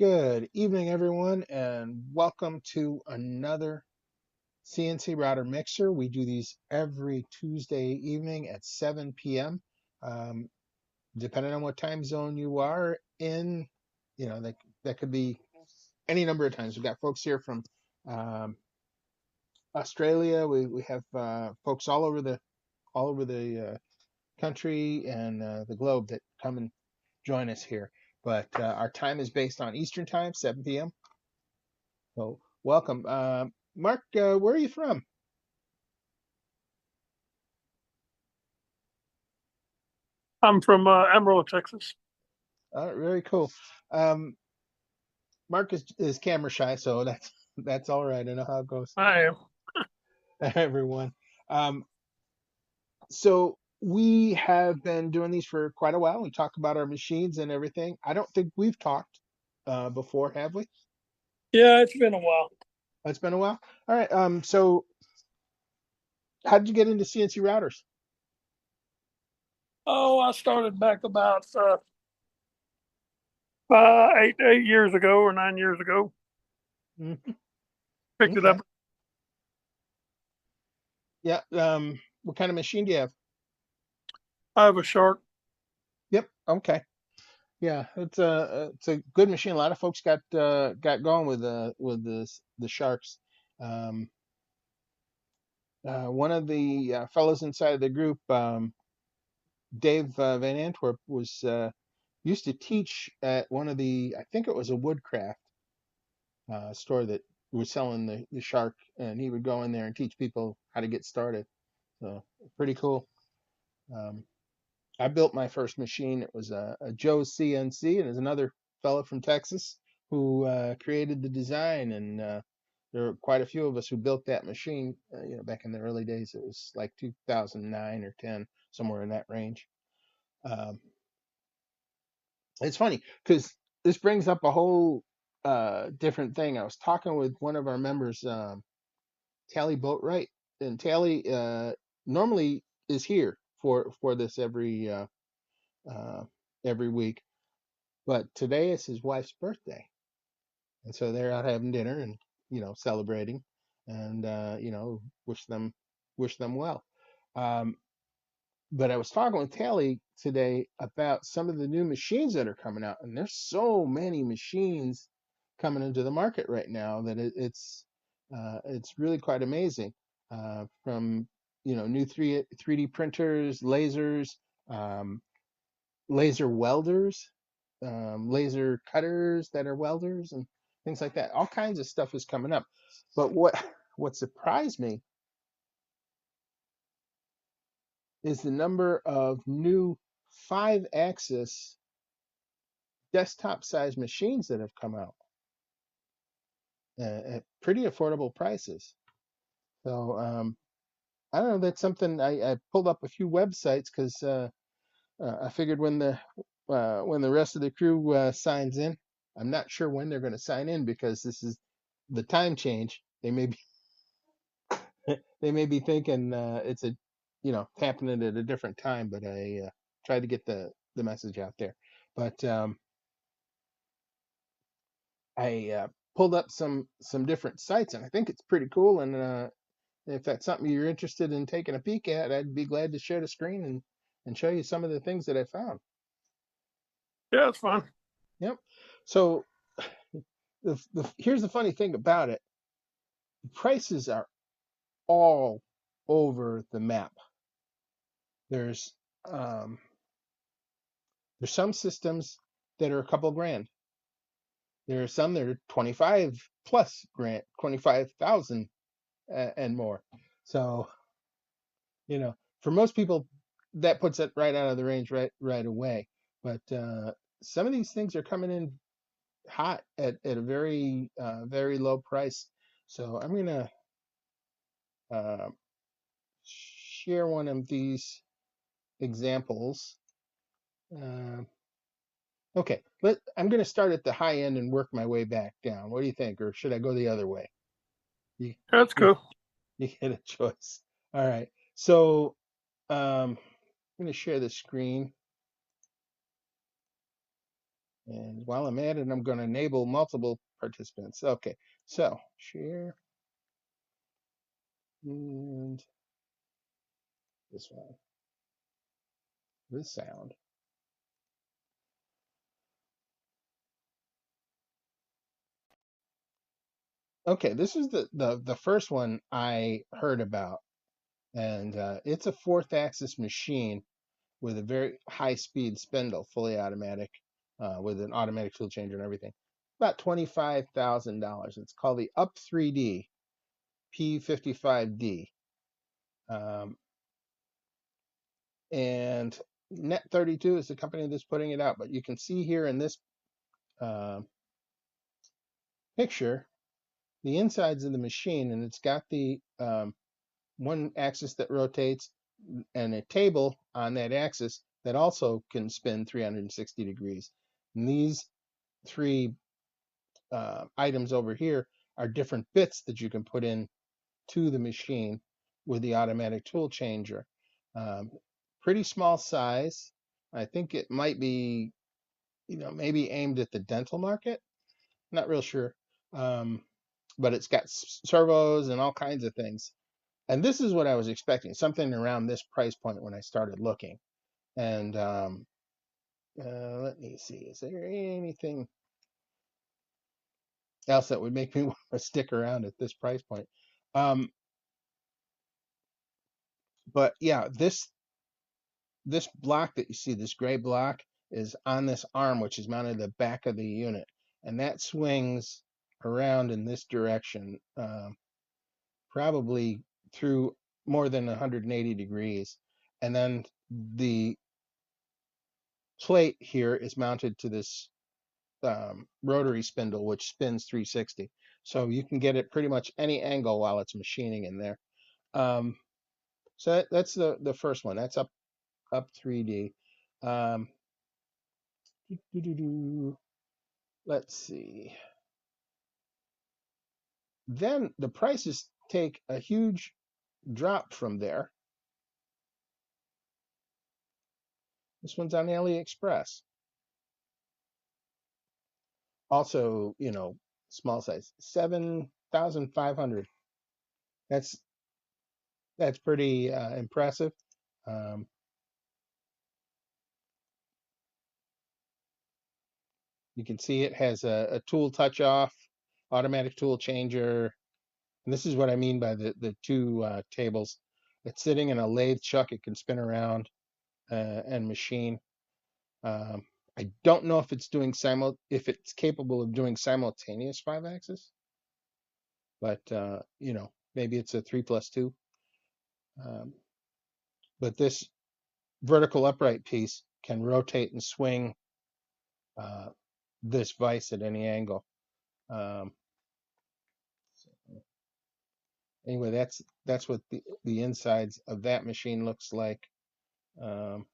Good evening, everyone, and welcome to another CNC Router Mixer. We do these every Tuesday evening at 7 p.m. Um, Depending on what time zone you are in, that could be any number of times. We've got folks here from um, Australia. We have folks all over the country and the globe that come and join us here. But our time is based on Eastern Time, 7 p.m. So welcome. Mark, where are you from? I'm from Amarillo, Texas. Very cool. Um, Mark is camera shy, so that's all right. I know how it goes. I am. Everyone. Um, so we have been doing these for quite a while. We talk about our machines and everything. I don't think we've talked before, have we? Yeah, it's been a while. It's been a while. All right. So how did you get into CNC routers? Oh, I started back about 8 years ago or 9 years ago. Mhm. Picked it up. Okay. Yeah. What kind of machine do you have? I have a Shark. Yep. Okay. Yeah, it's a good machine. A lot of folks got going with the Sharks. Um, One of the fellows inside of the group, Dave Van Antwerp, was used to teach at one of I think it was a Woodcraft store that was selling the Shark, and he would go in there and teach people how to get started. So pretty cool. Um, I built my first machine. It was a Joe's CNC, and there's another fellow from Texas who created the design. And there were quite a few of us who built that machine. Back in the early days, it was like 2009 or 10, somewhere in that range. Um, it's funny because this brings up a whole different thing. I was talking with one of our members, Tally Boatwright, and Tally normally is here for this uh, every week. But today is his wife's birthday, and so they're out having dinner and celebrating, and wish them well. Um, but I was talking with Tally today about some of the new machines that are coming out, and there's so many machines coming into the market right now that it's really quite amazing. From new 3D printers, lasers, um, laser welders, laser cutters that are welders and things like that. All kinds of stuff is coming up. But what surprised me is the number of new 5-axis desktop size machines that have come out at pretty affordable prices. So I don't know. That's something I pulled up a few websites because I figured when the rest of the crew signs in, I'm not sure when they're going to sign in because this is the time change. They may be thinking it's happening at a different time, but I tried to get the message out there. But I pulled up some different sites, and I think it's pretty cool. And if that's something you're interested in taking a peek at, I'd be glad to share the screen and show you some of the things that I found. Yeah, it's fun. Yep. So here's the funny thing about it: the prices are all over the map. There's um, there's some systems that are a couple grand. There are some that are 25 plus grand, 25,000 and more. So, for most people, that puts it right out of the range right away. But some of these things are coming in hot at a very low price. So I'm gonna uh, share one of these examples. Uh, okay, I'm gonna start at the high end and work my way back down. What do you think, or should I go the other way? You, That's you, cool. you get a choice. All right. So I'm gonna share the screen. And while I'm at it, I'm going to enable multiple participants. Okay, so share and this one, this sound. Okay, this is the first one I heard about, and it's a fourth axis machine with a very high speed spindle, fully automatic, with an automatic tool changer and everything. About $25,000. It's called the Up 3D P55D. Um, and Net32 is the company that's putting it out. But you can see here in this uh, picture the insides of the machine, and it's got the one axis that rotates and a table on that axis that also can spin 360 degrees. And these three items over here are different bits that you can put in to the machine with the automatic tool changer. Um, Pretty small size. I think it might be, maybe aimed at the dental market. Not real sure. Um, but it's got servos and all kinds of things. And this is what I was expecting, something around this price point when I started looking. And let me see, is there anything else that would make me want to stick around at this price point? Um, but yeah, this block that you see, this gray block, is on this arm, which is mounted at the back of the unit, and that swings around in this direction, probably through more than 180 degrees. And then the plate here is mounted to this rotary spindle, which spins 360. So you can get it pretty much any angle while it's machining in there. Um, so that's the first one. That's up 3D. Um, let's see. Then the prices take a huge drop from there. This one's on AliExpress. Also, small size, 7,500. That's that's pretty impressive. Um, you can see it has a tool touch off, automatic tool changer, and this is what I mean by the two tables. It's sitting in a lathe chuck. It can spin around and machine. Um, I don't know if if it's capable of doing simultaneous 5-axis, but maybe it's a 3+2. Um, but this vertical upright piece can rotate and swing uh, this vise at any angle. Um, anyway, that's what the insides of that machine looks like. Um,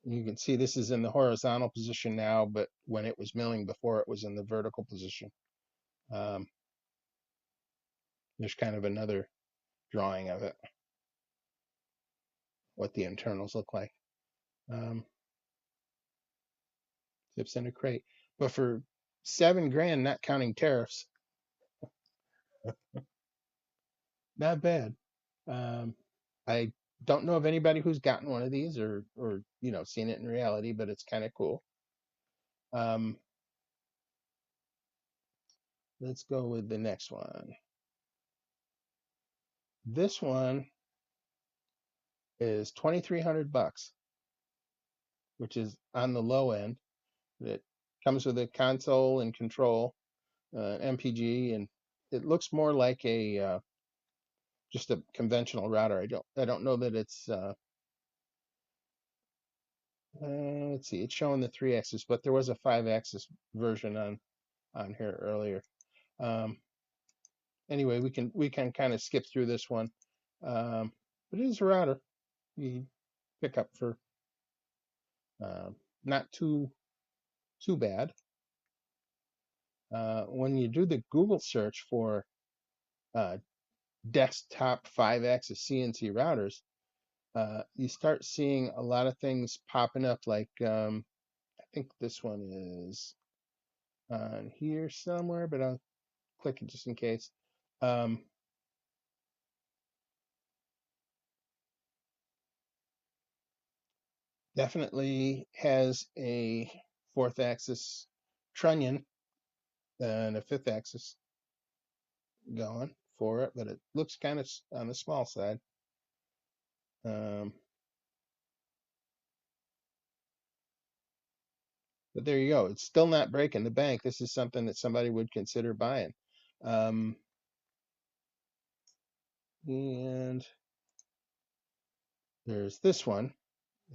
you can see this is in the horizontal position now, but when it was milling before, it was in the vertical position. Um, there's kind of another drawing of it, what the internals look like. Zips in a crate, but for 7 grand, not counting tariffs, not bad. Um, I don't know of anybody who's gotten one of these or seen it in reality, but it's kind of cool. Um, let's go with the next one. This one is 2,300 bucks, which is on the low end. It comes with a console and control, MPG, and it looks more like a just a conventional router. I don't know that it's let's see, it's showing the 3-axis, but there was a 5-axis version on here earlier. Um, anyway, we can kind of skip through this one, but it is a router you pick up for not too bad. When you do the Google search for desktop 5-axis CNC routers, you start seeing a lot of things popping up. Like I think this one is on here somewhere, but I'll click it just in case. Um, Definitely has a fourth axis trunnion and a fifth axis going for it, but it looks kind of on the small side. Um, but there you go. It's still not breaking the bank. This is something that somebody would consider buying. Um, and there's this one.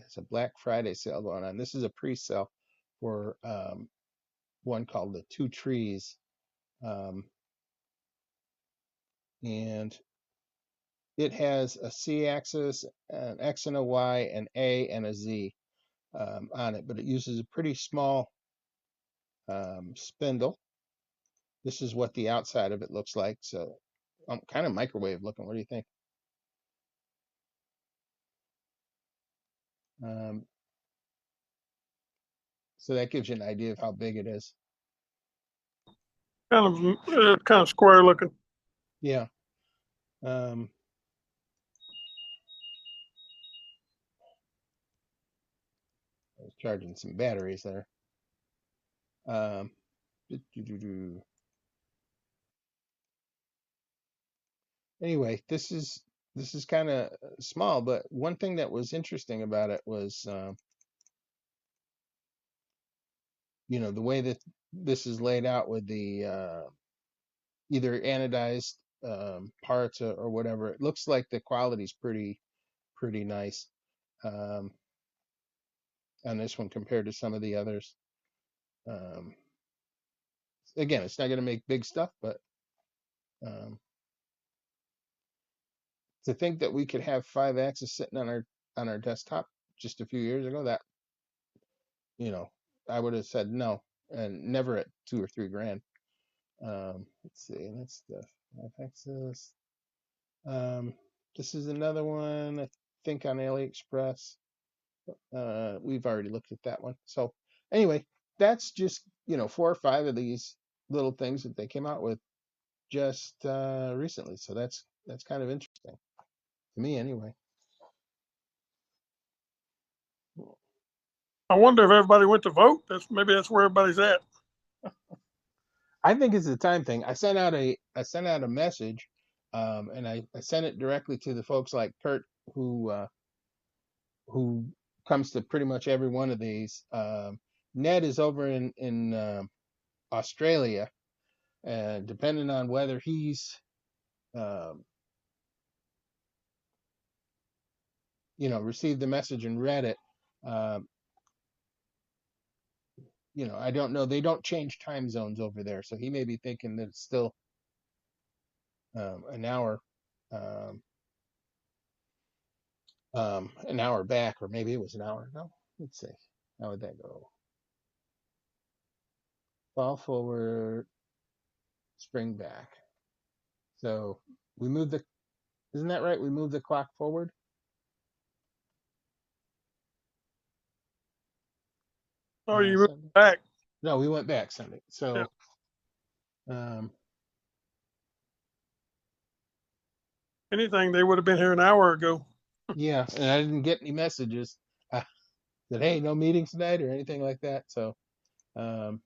It's a Black Friday sale going on. This is a pre-sale for one called the Two Trees. Um, and it has a C axis, an X and a Y, an A and a Z on it, but it uses a pretty small spindle. This is what the outside of it looks like. So kind of microwave looking. What do you think? Um, so that gives you an idea of how big it is. Kind of square looking. Yeah. Um, I was charging some batteries there. Um, Anyway, this is kind of small, but one thing that was interesting about it was, the way that this is laid out with the either anodized parts or whatever. It looks like the quality's pretty nice um, on this one compared to some of the others. Um, Again, it's not going to make big stuff, but um, to think that we could have 5 axis sitting on our desktop just a few years ago, that you know, I would have said no, and never at 2 or 3 grand. Let's see, and that's the 5 axis. Um, this is another one, I think on AliExpress. We've already looked at that one. So anyway, that's just, 4 or 5 of these little things that they came out with just recently. So that's kind of interesting to me anyway. I wonder if everybody went to vote. Maybe that's where everybody's at. I think it's a time thing. I sent out a message, and I sent it directly to the folks like Kurt who comes to pretty much every one of these. Ned is over in Australia, and depending on whether he's um, received the message and read it, um, I don't know. They don't change time zones over there, so he may be thinking that it's still an hour. Um, an hour back, or maybe it was an hour. No, let's see. How would that go? Fall forward, spring back. So we move the, isn't that right? We move the clock forward. Oh, you moved Sunday. back. No, we went back Sunday. Yeah. So, um, Anything, they would have been here an hour ago. yeah, and I didn't get any messages that hey, no meetings tonight or anything like that. So, um,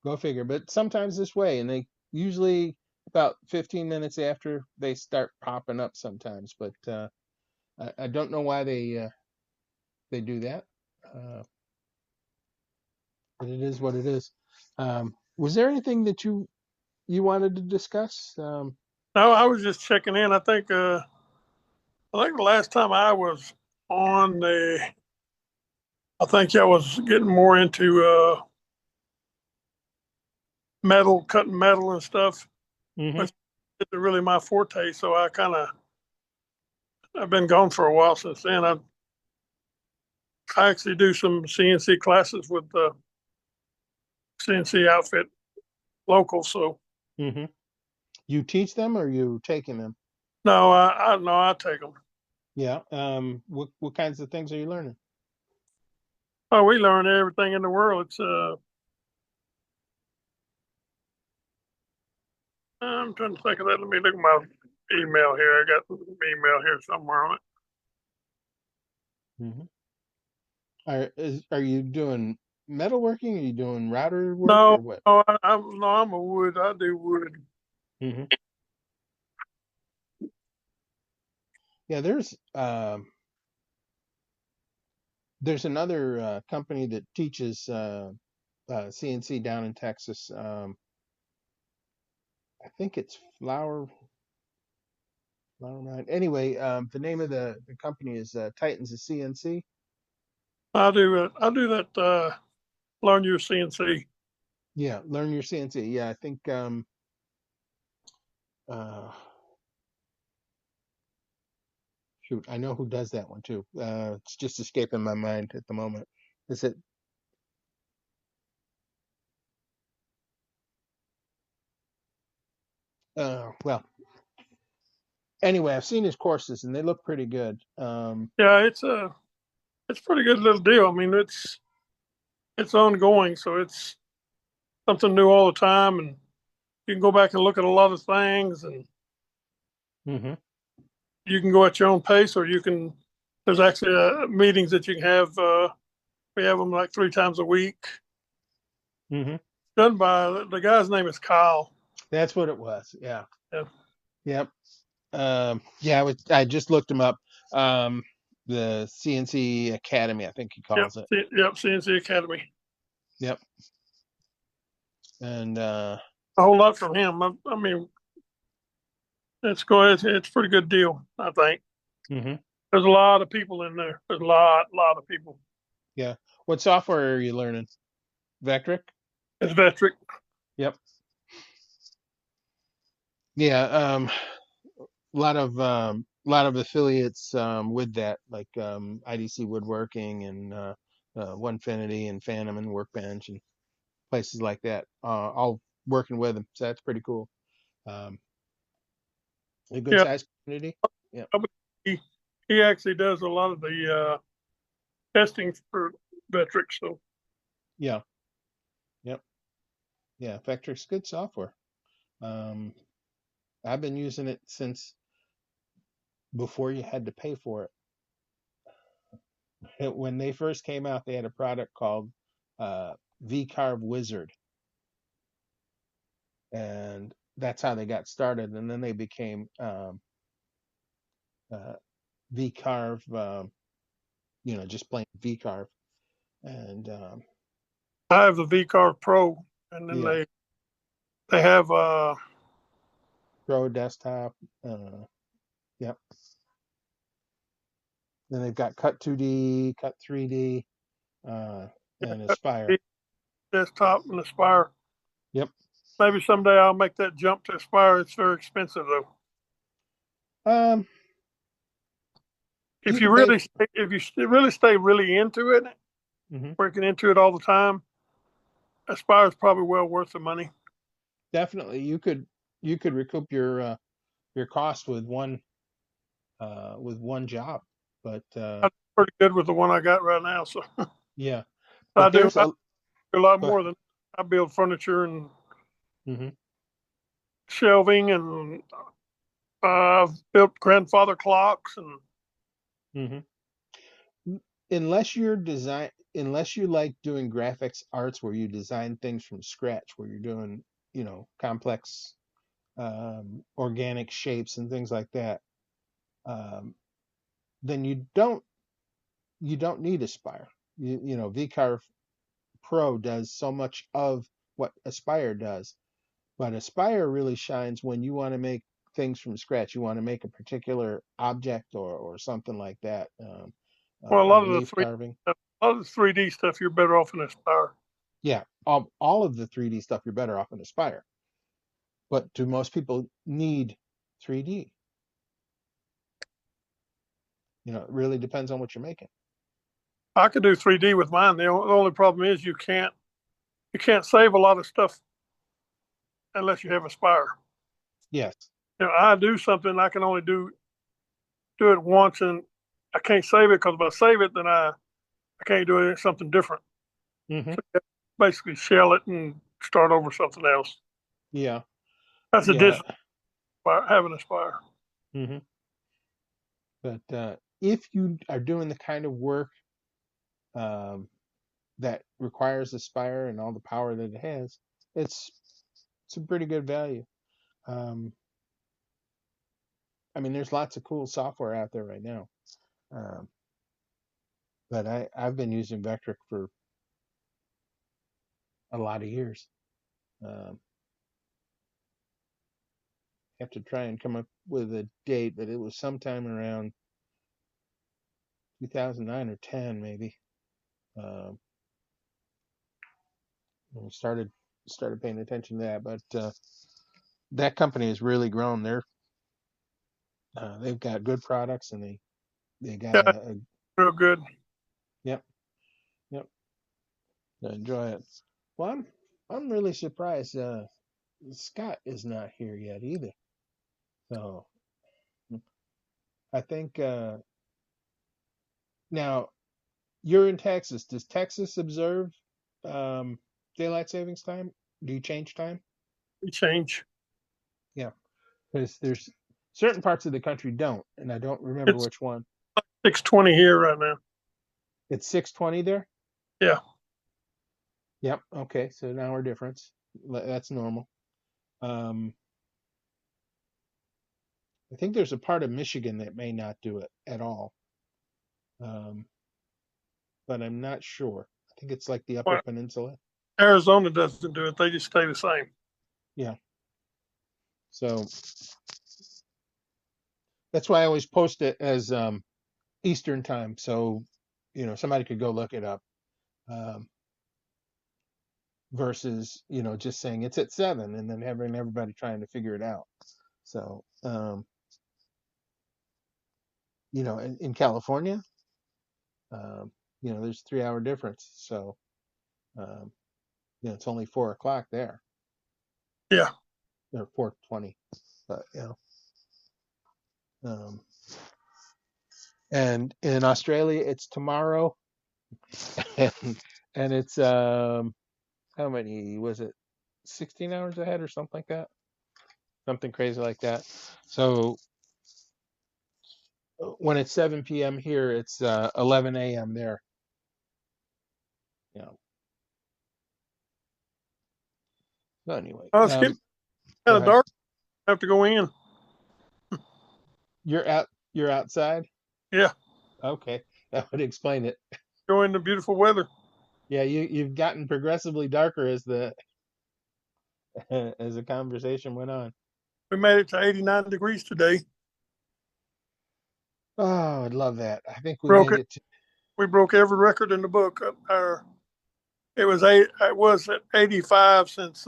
go figure. But sometimes this way, and they usually about 15 minutes after they start popping up sometimes. But I don't know why they do that. Uh, but it is what it is. Was there anything that you wanted to discuss? No, I was just checking in. I think the last time I was on I think I was getting more into metal, cutting metal and stuff, Hmm. which isn't really my forte. So I've been gone for a while since then. I actually do some CNC classes with the CNC outfit local. So Hmm. You teach them or you taking them? no, I take them. Yeah. What kinds of things are you learning? Oh, we learn everything in the world. It's I'm trying to think of that. Let me look at my email here. I got an email here somewhere on it. Hmm. Are you doing metalworking? Are you doing router work No, or what? no, I'm a wood. I do wood. Hmm. Yeah, there's another company that teaches CNC down in Texas. I think it's Flower Mine. Anyway, the name of the company is Titans of CNC. I do it. I do that. Learn your CNC. Yeah, learn your CNC. Yeah, I think uh, shoot, I know who does that one too. It's just escaping my mind at the moment. Is it? Well, anyway, I've seen his courses and they look pretty good. Yeah, it's a pretty good little deal. I mean, it's ongoing, so it's something new all the time, and you can go back and look at a lot of things, and Hmm. you can go at your own pace, or you can. There's actually meetings that you can have. We have them like 3 times a week. Hmm. Done by the guy's name is Kyle. That's what it was. Yeah. Yeah, Yep. Yeah, I just looked him up. Um, the CNC Academy, I think he yep, calls it. yep. CNC Academy. Yep. And A whole lot from him. I mean, it's good. It's a pretty good deal. I think hmm. there's a lot of people in there. There's a lot of people. Yeah. What software are you learning? Vectric? It's Vetric. Yep. Yeah. Lot of affiliates with that, like IDC Woodworking and Onefinity and Phantom and Workbench and places like that. All working with them, so that's pretty cool. Um, a good Yeah, sized community. Yeah. he he actually does a lot of the testing for Vetric. So Yeah. Yep. Yeah. Vectric's good software. Um, I've been using it since before you had to pay for it. When they first came out, they had a product called V-Carve Wizard, and that's how they got started. And then they became uh, V-Carve, just plain V-Carve. And I have the VCarve Pro, and then yeah, they have Pro Desktop. Uh, yep. Then they've got Cut 2D, Cut 3D, uh, and Aspire. the desktop and Aspire. Yep. Maybe someday I'll make that jump to Aspire. It's very expensive though. Um, you If could pay. really stay really into it, Mhm. working into it all the time, Aspire is probably well worth the money. Definitely, you could recoup your cost with one job. But I'm pretty good with the one I got right now, so yeah, I but do, there's I a do a lot go more than I build furniture and ahead. shelving, and I've built grandfather clocks, and Hmm. Hmm. Unless you like doing graphics arts where you design things from scratch, where you're doing, complex organic shapes and things like that, um, then you don't need Aspire. VCarve Pro does so much of what Aspire does, but Aspire really shines when you want to make things from scratch. You want to make a particular object or something like that, well, relief carving. a lot of the 3D stuff, you're better off in Aspire. Yeah, all of the 3D stuff, you're better off in Aspire. But do most people need 3D? It really depends on what you're making. I could do 3D with mine. The only problem is you can't save a lot of stuff unless you have Aspire. Yes. I do something I can only do do it once and I can't save it, because if I save it, then I can't do it something different. Mm-hmm. So you basically shell it and start over something else. Yeah. That's the Yeah. difference by having a spire. Mm-hmm. But if you are doing the kind of work um, that requires the spire and all the power that it has, it's a pretty good value. Um, I mean, there's lots of cool software out there right now, um, but I've been using Vectric for a lot of years. Um, have to try and come up with a date, but it was sometime around 2009 or 10 maybe. Um, when we started paying attention to that, but that company has really grown. They've got good products, and they got Yeah, a real good. yep, yep. I enjoy it. Well, I'm really surprised. Scott is not here yet either. So I think now you're in Texas. Does Texas observe um, daylight savings time? Do you change time? We change. Yeah, because there's certain parts of the country don't, and I don't remember It's which one. 6:20 here right now. It's 6:20 there. Yeah. Yep. Okay. So an hour difference. That's normal. Um, I think there's a part of Michigan that may not do it at all, um, but I'm not sure. I think it's like the Upper Well, Peninsula. Arizona doesn't do it. They just stay the same. Yeah. So that's why I always post it as Eastern time, so somebody could go look it up, um, versus just saying it's at 7 and then having everybody trying to figure it out. So in California, um, there's 3 hour difference, so um, it's only 4 o'clock there, Yeah. or 4:20, but um, and in Australia it's tomorrow, and, and it's how many was it? 16 hours ahead or something like that. Something crazy like that. So when it's 7 p.m. here, it's 11 a.m. there. You know. So anyway, Oh, it's getting go kind of ahead. dark. I have to go in. You're out. You're outside. Yeah. Okay, that would explain it. Go in the beautiful weather. Yeah, you've gotten progressively darker as the as the conversation went on. We made it to 89 degrees today. Oh, I'd love that. I think we Broke made it. it. We broke every record in the book. It was eight. It was at 85 since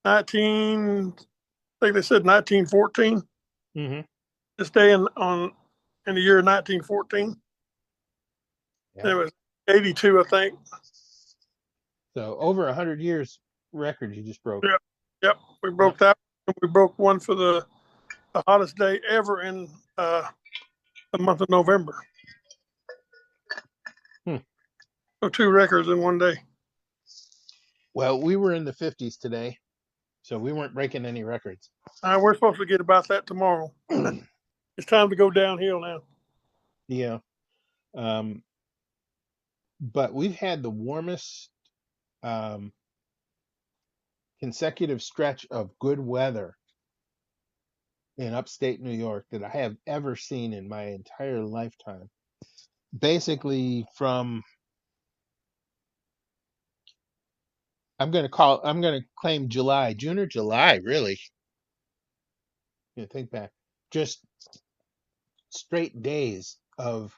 19. I think they said 1914. Hmm. This day in the year 1914. Yeah. And it was 82, I think. So over 100 years record you just broke. Yep. Yep. We Yep. broke that. We broke one for the hottest day ever in the month of November. Hmm. So 2 records in one day. Well, we were in the 50s today, so we weren't breaking any records. We're supposed to get about that tomorrow. It's time to go downhill now. Yeah. Um, but we've had the warmest um, consecutive stretch of good weather in upstate New York that I have ever seen in my entire lifetime. Basically, from I'm going to claim July, June or July, really. Think back, just straight days of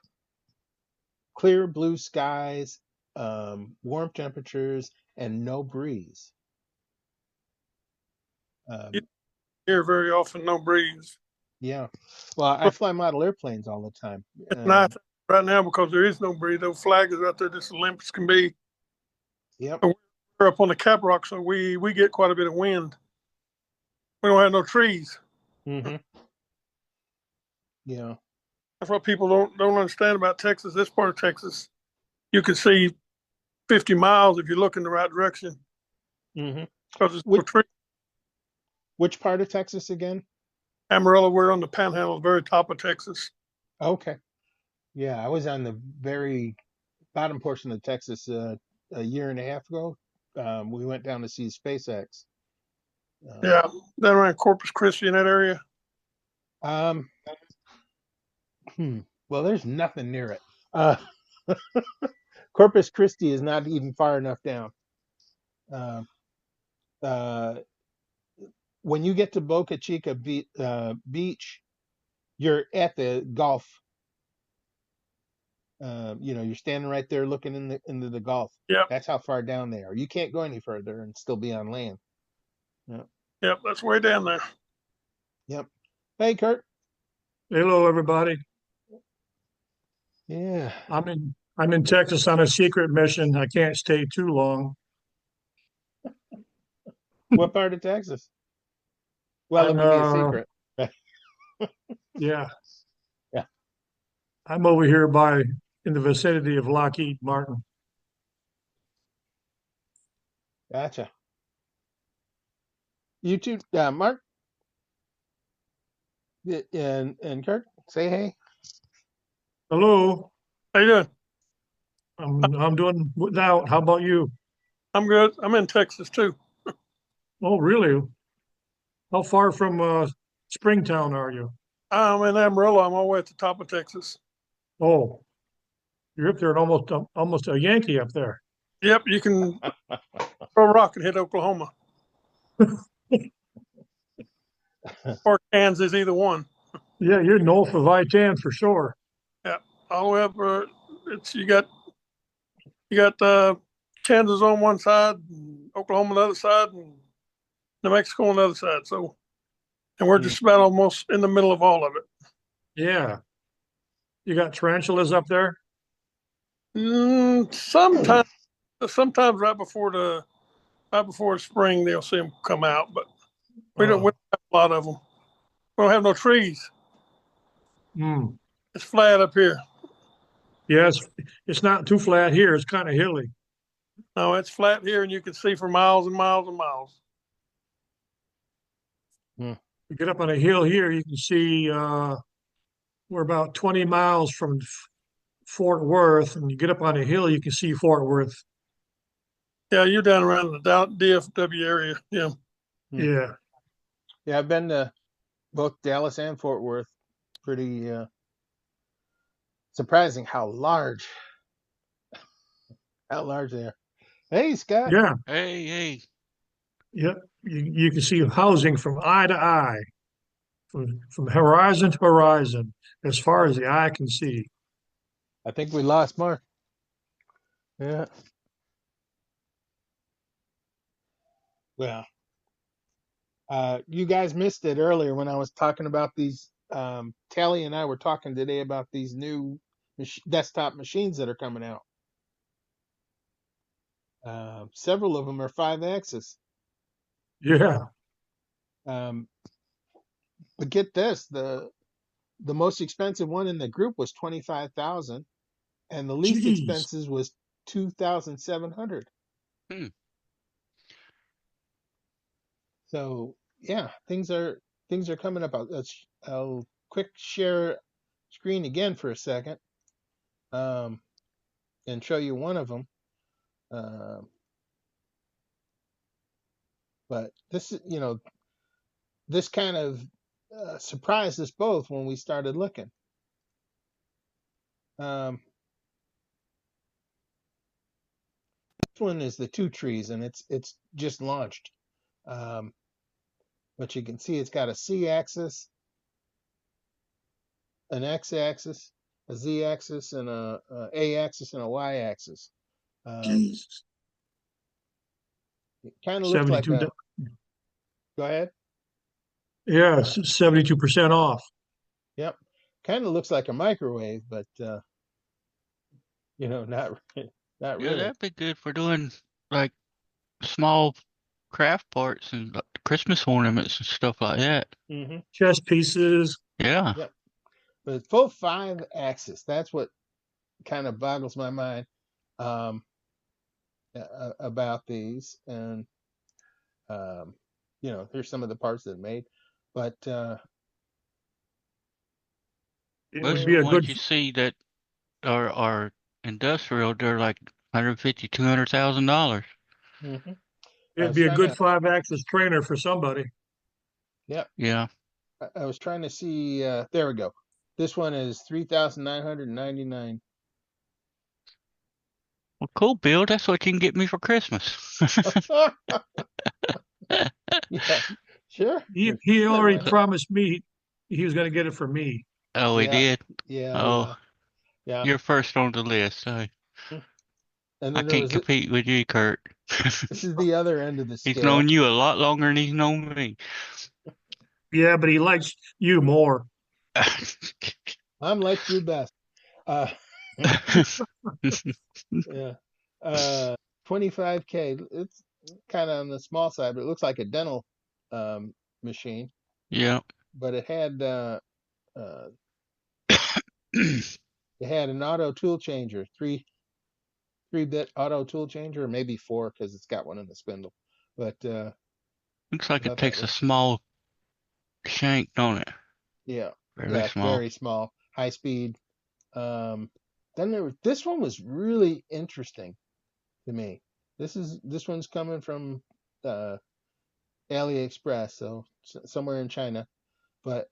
clear blue skies, warm temperatures, and no breeze. You Um, don't hear very often no breeze. yeah. Well, I fly model airplanes all the time. It's nice right now because there is no breeze. Those flags are out there just limp as can be. Yep. We're up on the Cap Rock, so we get quite a bit of wind. We don't have no trees. Hmm. you know. That's what people don't understand about Texas. This part of Texas, you can see 50 miles if you look in the right direction Hmm. because it's Which a tree. which part of Texas again? Amarillo, we're on the panhandle, the very top of Texas. Okay. Yeah, I was on the very bottom portion of Texas a year and a half ago. We went down to see SpaceX. Yeah, down around Corpus Christi in that area. Um, hmm, well, there's nothing near it. Uh, Corpus Christi is not even far enough down. Uh, uh, when you get to Boca Chica Beach, you're at the Gulf. You're standing right there looking into the Gulf. Yep, That's how far down they are. You can't go any further and still be on land. Yep. yep, that's way down there. Yep. Hey, Kurt. Hello, everybody. Yeah. I'm in Texas on a secret mission. I can't stay too long. What part of Texas? Well, it I'm would be a secret. yeah, Yeah. I'm over here in the vicinity of Lockheed Martin. Gotcha. You too, Mark and Kurt. Say hey. Hello. How you doing? I'm doing without. How about you? I'm good. I'm in Texas too. Oh, really? How far from Springtown are you? I'm in Amarillo. I'm all the way at the top of Texas. Oh, you're up there and almost a Yankee up there. Yep, you can throw a rock and hit Oklahoma or Kansas, either one. Yeah, you're north of I-10 for sure. Yeah, all the way up. It's you got Kansas on one side, and Oklahoma on the other side, and New Mexico on the other side. So, and we're Hmm. just about almost in the middle of all of it. Yeah. You got tarantulas up there? Sometimes right before spring, they'll see them come out, but we don't have a lot of them. We don't have no trees. Hmm. It's flat up here. Yes, it's not too flat here. It's kind of hilly. No, it's flat here, and you can see for miles and miles and miles. Hmm. You get up on a hill here, you can see we're about 20 miles from Fort Worth, and you get up on a hill, you can see Fort Worth. Yeah, you're down around the DFW area. Yeah. Hmm. Yeah. Yeah, I've been to both Dallas and Fort Worth. Pretty surprising how large they are. Hey, Scott. Yeah. Hey, hey. Yeah. You can see housing from eye to eye, from horizon to horizon, as far as the eye can see. I think we lost Mark. Yeah. Well, you guys missed it earlier when I was talking about these. Tally and I were talking today about these new desktop machines that are coming out. Several of them are 5-axis. Yeah. Um, but get this, the most expensive one in the group was 25,000, and the least Jeez. expensive was 2,700. Hmm. So yeah, things are coming up. I'll quick share screen again for a second, um, and show you one of them. But this kind of surprised us both when we started looking. Um, this one is the two trees, and it's just launched. Um, but you can see it's got a C-axis, an X-axis, a Z-axis, and a A-axis and a Y-axis. Um, Jeez. it kind of looks like 72. a. Go ahead. Yeah, 72% off. Yep. Kind of looks like a microwave, but not not Yeah, really. that'd be good for doing like small craft parts and Christmas ornaments and stuff like that. Hmm. Chess pieces. Yeah. Yep. But full 5-axis. That's what kind of boggles my mind um, about these. And here's some of the parts that are made. But It would Most of be the a ones good, you see that are industrial, they're like 150, $200,000. mhm. I it'd was be a trying good to, 5-axis trainer for somebody. yeah, Yeah. I was trying to see. There we go. This one is 3,999. Well, cool, Bill. That's what you can get me for Christmas. Yeah, sure, He sure, already why not? promised me he was going to get it for me. Oh, we Yeah, did. yeah, Oh, yeah, yeah. you're first on the list. And I then there can't was compete with you, Kurt. this is the other end of the He's scale. known you a lot longer than he's known me. Yeah, but he likes you more. I'm like you best. Uh, yeah. 25K. It's kind of on the small side, but it looks like a dental um, machine. Yeah. But uh, it had an auto tool changer, three-bit auto tool changer, or maybe four because it's got one in the spindle. But Looks I like it thought that takes a was, small shank, don't it? yeah, Really yeah, it's small. very small, high speed. Um, then this one was really interesting to me. This one's coming from uh, AliExpress, so somewhere in China, but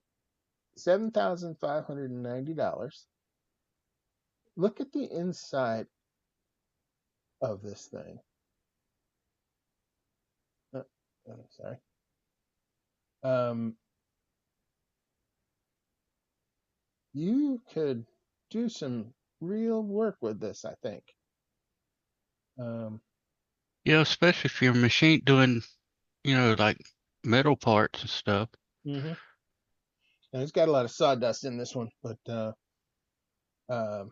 $7,590. Look at the inside of this thing. Sorry. Um, you could do some real work with this, I think. Um, Yeah, especially if you're machine doing, like metal parts and stuff. mhm. Now, it's got a lot of sawdust in this one, but um,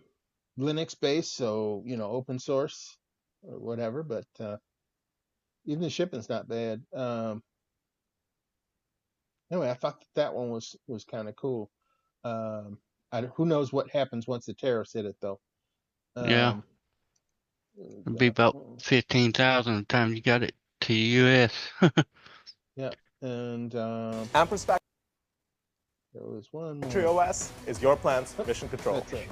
Linux based, so open source or whatever. But even the shipping's not bad. Anyway, I thought that one was kind of cool. Who knows what happens once the tariffs hit it, though. Yeah. Um, It'd be about 15,000 by the time you got it to the US. yeah, and Amper's there was one Factory more. OS is your plant's Oh, mission control. that's it.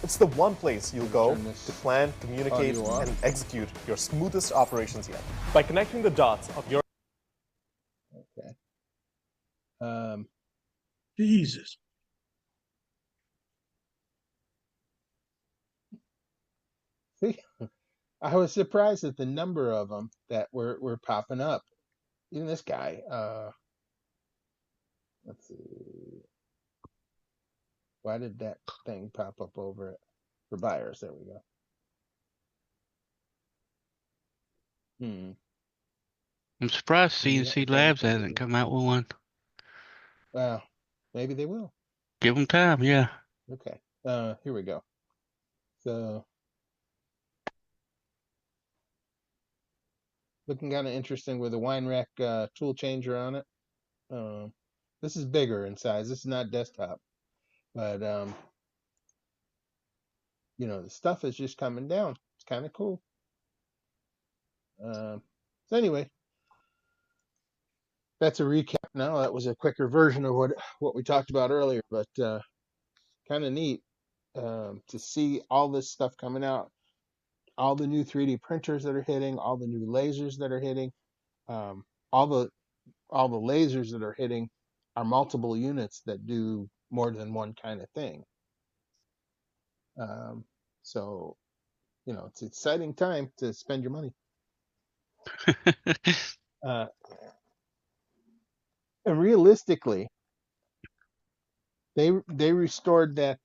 It's the one place you'll go Turn this to plan, communicate, audio off. and execute your smoothest operations yet. By connecting the dots of your Okay. Um, Jesus. see, I was surprised at the number of them that were popping up. Even this guy. Let's see. Why did that thing pop up over it for buyers? There we go. I'm surprised Maybe that CNC was on the Labs hasn't computer. come out with one. Well, maybe they will. Give them time, yeah. Okay. Here we go. So looking kind of interesting with a wine rack tool changer on it. This is bigger in size. This is not desktop, but the stuff is just coming down. It's kind of cool. So anyway, that's a recap. Now that was a quicker version of what we talked about earlier, but kind of neat to see all this stuff coming out, all the new 3D printers that are hitting, all the new lasers that are hitting, um, all the lasers that are hitting are multiple units that do more than one kind of thing. So it's an exciting time to spend your money. Uh, and realistically, they restored that.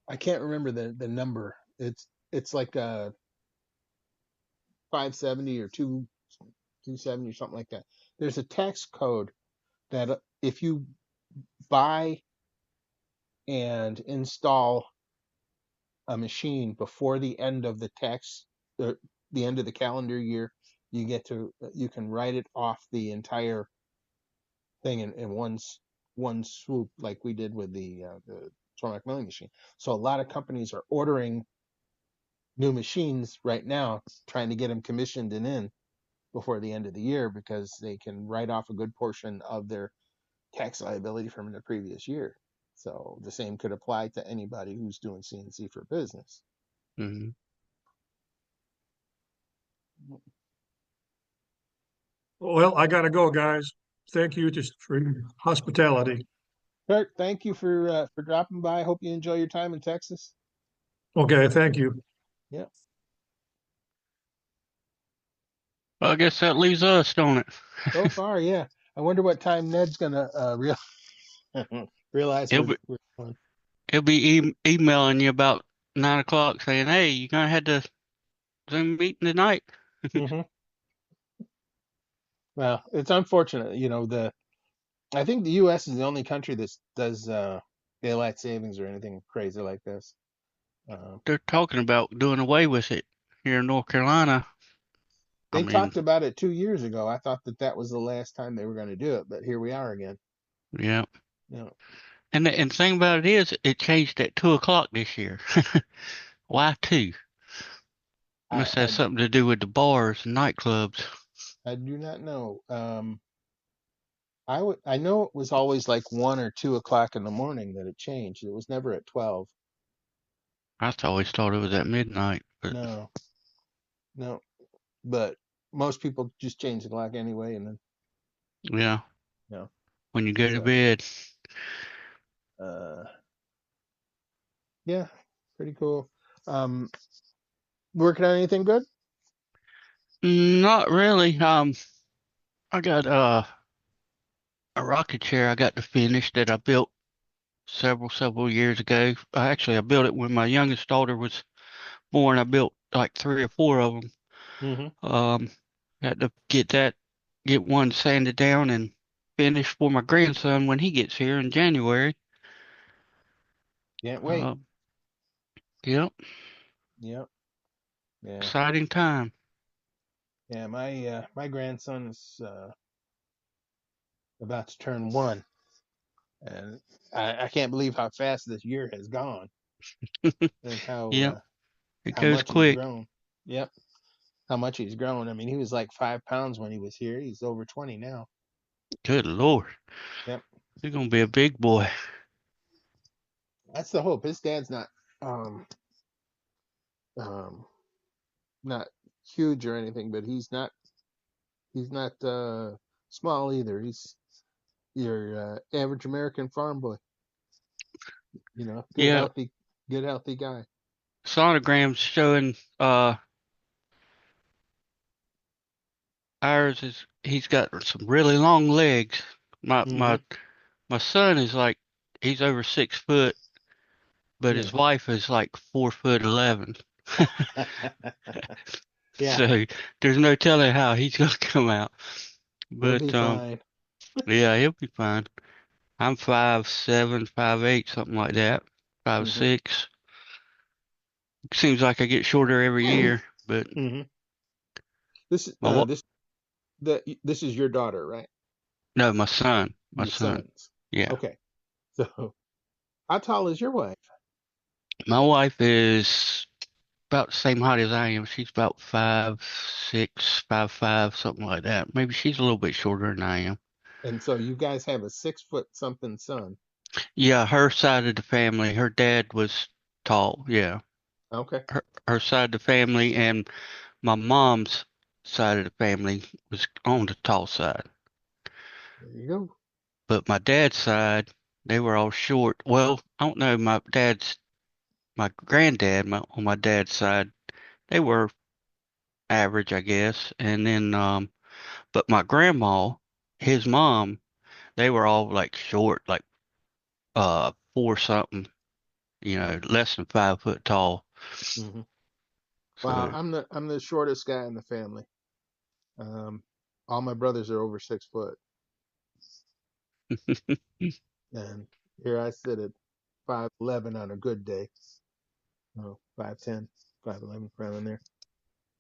I can't remember the number. It's like 570 or 270 or something like that. There's a tax code that if you buy and install a machine before the end of the end of the calendar year, you can write it off the entire thing in one swoop, like we did with the Tormac milling machine. So a lot of companies are ordering new machines right now, trying to get them commissioned and in before the end of the year because they can write off a good portion of their tax liability from the previous year. So the same could apply to anybody who's doing CNC for business. Hmm. Well, I gotta go, guys. Thank you just for your hospitality. Kurt, thank you for dropping by. Hope you enjoy your time in Texas. Okay, thank you. Yeah. Well, I guess that leaves us, don't it? So far, yeah. I wonder what time Ned's gonna realize He'll be we're on. he'll be emailing you about 9 o'clock saying, "Hey, you gonna have the Zoom meeting tonight?" Hmm. Well, it's unfortunate, I think the U.S. is the only country that does daylight savings or anything crazy like this. Um, They're talking about doing away with it here in North Carolina. I they mean, talked about it 2 years ago. I thought that was the last time they were going to do it, but here we are again. yeah. You know, And the thing about it is, it changed at 2 o'clock this year. Why two? I, Must have I something to do with the bars and nightclubs. I do not know. I know it was always like 1 or 2 o'clock in the morning that it changed. It was never at 12. I always thought it was at midnight, but No, no. But most people just change the clock anyway, and then yeah, you know. when you go to So bed. uh, yeah, pretty cool. Um, Working on anything good? Not really. I got a rocket chair I got to finish that I built several years ago. Actually, I built it when my youngest daughter was born. I built like 3 or 4 of them. Mm-hmm. Um, Had to get one sanded down and finished for my grandson when he gets here in January. Can't wait. Uh, yep, Yep. Yeah. exciting time. Yeah. My grandson is about to turn 1, and I can't believe how fast this year has gone and Yep, it how goes much he's quick. grown. Yep. How much he's grown. I mean, he was like 5 pounds when he was here. He's over 20 now. Good Lord, Yep. you're gonna be a big boy. That's the hope. His dad's um um not huge or anything, but he's not small either. He's your average American farm boy. Good Yeah, healthy guy. sonograms showing ours is he's got some really long legs. My Hmm. my my son is like he's over 6 foot, but Yeah. his wife is like 4'11". Yeah, So there's no telling how he's gonna come out. he'll be But fine. yeah, he'll be fine. I'm 5'7", 5'8", something like that. Five Hmm. six. Seems like I get shorter every year, but Hmm. This my wa- this is your daughter, right? no, my son, my Your son. son's. Yeah, Okay. So, how tall is your wife? my wife is about the same height as I am. She's about 5'6", 5'5", something like that. Maybe she's a little bit shorter than I am. And so you guys have a 6 foot something son. Yeah, her side of the family, her dad was tall. Yeah, Okay. her side of the family and my mom's side of the family was on the tall side. There you go. But my dad's side, they were all short. Well, I don't know. My granddad, on my dad's side, they were average, I guess. And then, but my grandma, his mom, they were all like short, like, 4 something, less than 5 foot tall. Hmm. Wow, So, I'm the shortest guy in the family. Um, all my brothers are over 6 foot, and here I sit at 5'11" on a good day. Oh, 5'10", 5'11", around in there.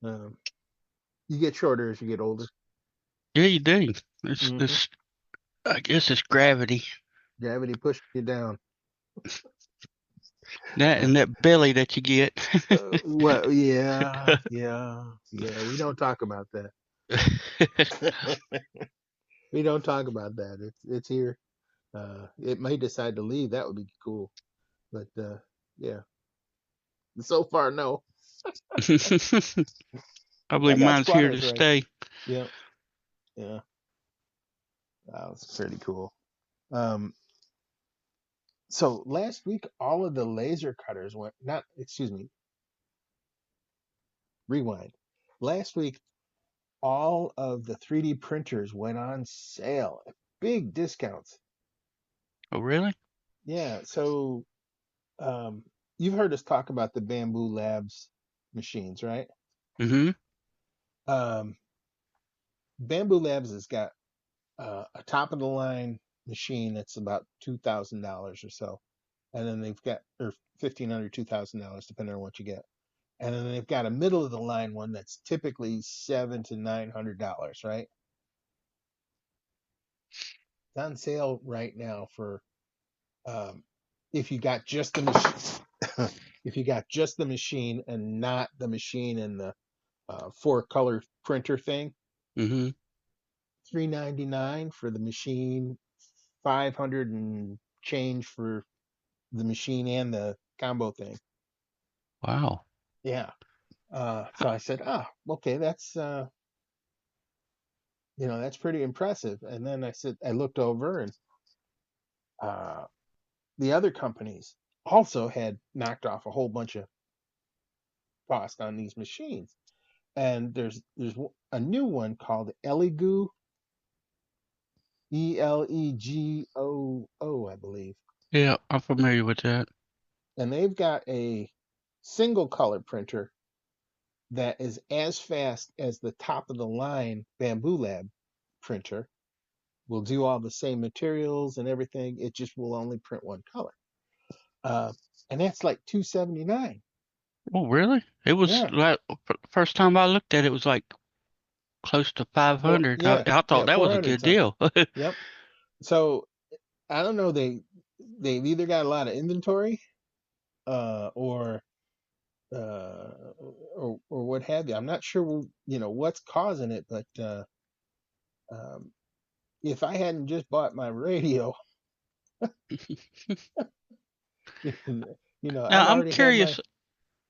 Um, you get shorter as you get older. yeah, you do. It's, Hmm. it's, I guess it's gravity. Gravity pushing you down. That Uh, and that belly that you get. well, yeah. We don't talk about that. We don't talk about that. It's here. It may decide to leave. That would be cool. But yeah, so far no. I I believe got mine's here to squatters rights. stay. Yeah, yeah. That was pretty cool. Um, so last week, all of the laser cutters went. Not, excuse me. Rewind. Last week, all of the 3D printers went on sale at big discounts. Oh, really? Yeah. So um, you've heard us talk about the Bamboo Labs machines, right? Mm-hmm. Um, Bamboo Labs has got a top of the line machine that's about $2,000 or so, and then they've got or $1,500, $2,000 depending on what you get, and then they've got a middle of the line one that's typically $700 to $900, right? It's on sale right now for um, if you got just the machine, if you got just the machine and not the machine and the four color printer thing, Mm-hmm. $399 for the machine, 500 and change for the machine and the combo thing. Wow. Yeah. So I said, okay, that's that's pretty impressive. And then I said, I looked over and uh, the other companies also had knocked off a whole bunch of cost on these machines. And there's a new one called Elegoo, Elegoo, I believe, Yeah, I'm familiar with that. and they've got a single color printer that is as fast as the top of the line Bamboo Lab printer. Will do all the same materials and everything. It just will only print one color. Uh, and that's like 279. Oh, really? It was Yeah. like first time I looked at it, it was like close to 500. I thought that was a 400 good something. deal. Yep. So I don't know. They've either got a lot of inventory, or uh, or what have you. I'm not sure, what's causing it, but um, if I hadn't just bought my radio, I'd Now, already have my.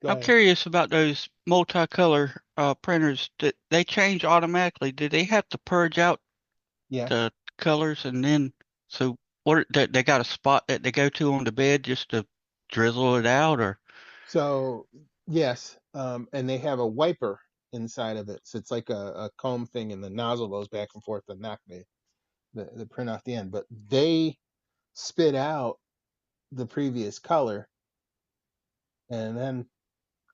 Go I'm ahead. curious about those multicolor printers that they change automatically. Do they have to purge out Yes. the colors and then so what that they got a spot that they go to on the bed just to drizzle it out or So yes, and they have a wiper inside of it. So it's like a comb thing, and the nozzle goes back and forth to knock the print off the end. But they spit out the previous color, and then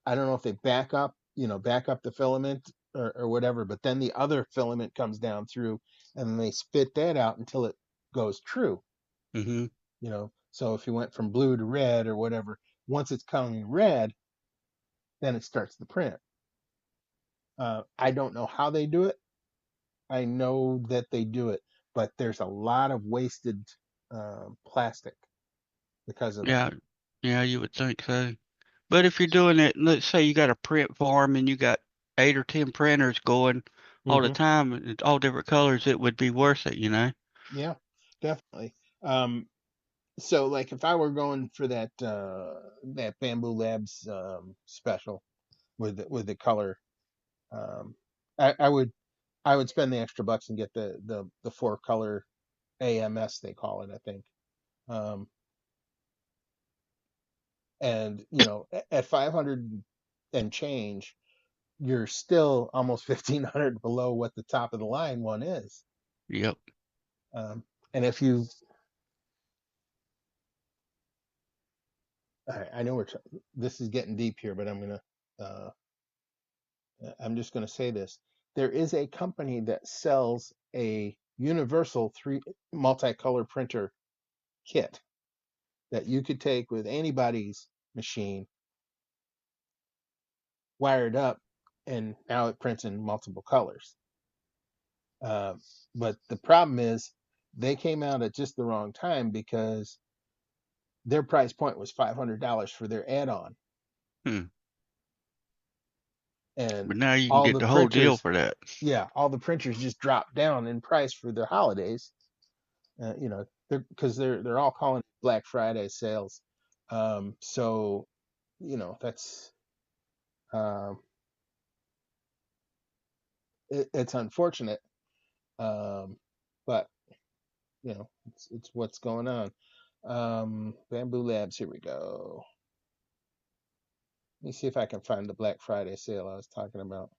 I don't know if they back up the filament or whatever. But then the other filament comes down through, and then they spit that out until it goes true. mm-hmm. So if you went from blue to red or whatever, once it's coming red, then it starts the print. I don't know how they do it. I know that they do it, but there's a lot of wasted plastic because of that. Yeah, yeah, you would think so. But if you're doing it, let's say you got a print farm and you got 8 or 10 printers going all the Hmm. time, and all different colors, it would be worth it, you know? Yeah, definitely. So like if I were going for that Bamboo Labs special with the color, um, I would spend the extra bucks and get the four color AMS they call it, I think. Um, and at 500 and change, you're still almost 1,500 below what the top of the line one is. Yep. And if I know this is getting deep here, but I'm just gonna say this. There is a company that sells a universal three multicolor printer kit that you could take with anybody's machine, wired up, and now it prints in multiple colors. Uh, but the problem is they came out at just the wrong time because their price point was $500 for their add-on, Hmm. and But now you can all get the the whole deal printers, for that. yeah, all the printers just dropped down in price for the holidays. You know, because they're all calling it Black Friday sales. So you know that's um, it's unfortunate, but you know it's what's going on. Bamboo Labs, here we go. Let me see if I can find the Black Friday sale I was talking about.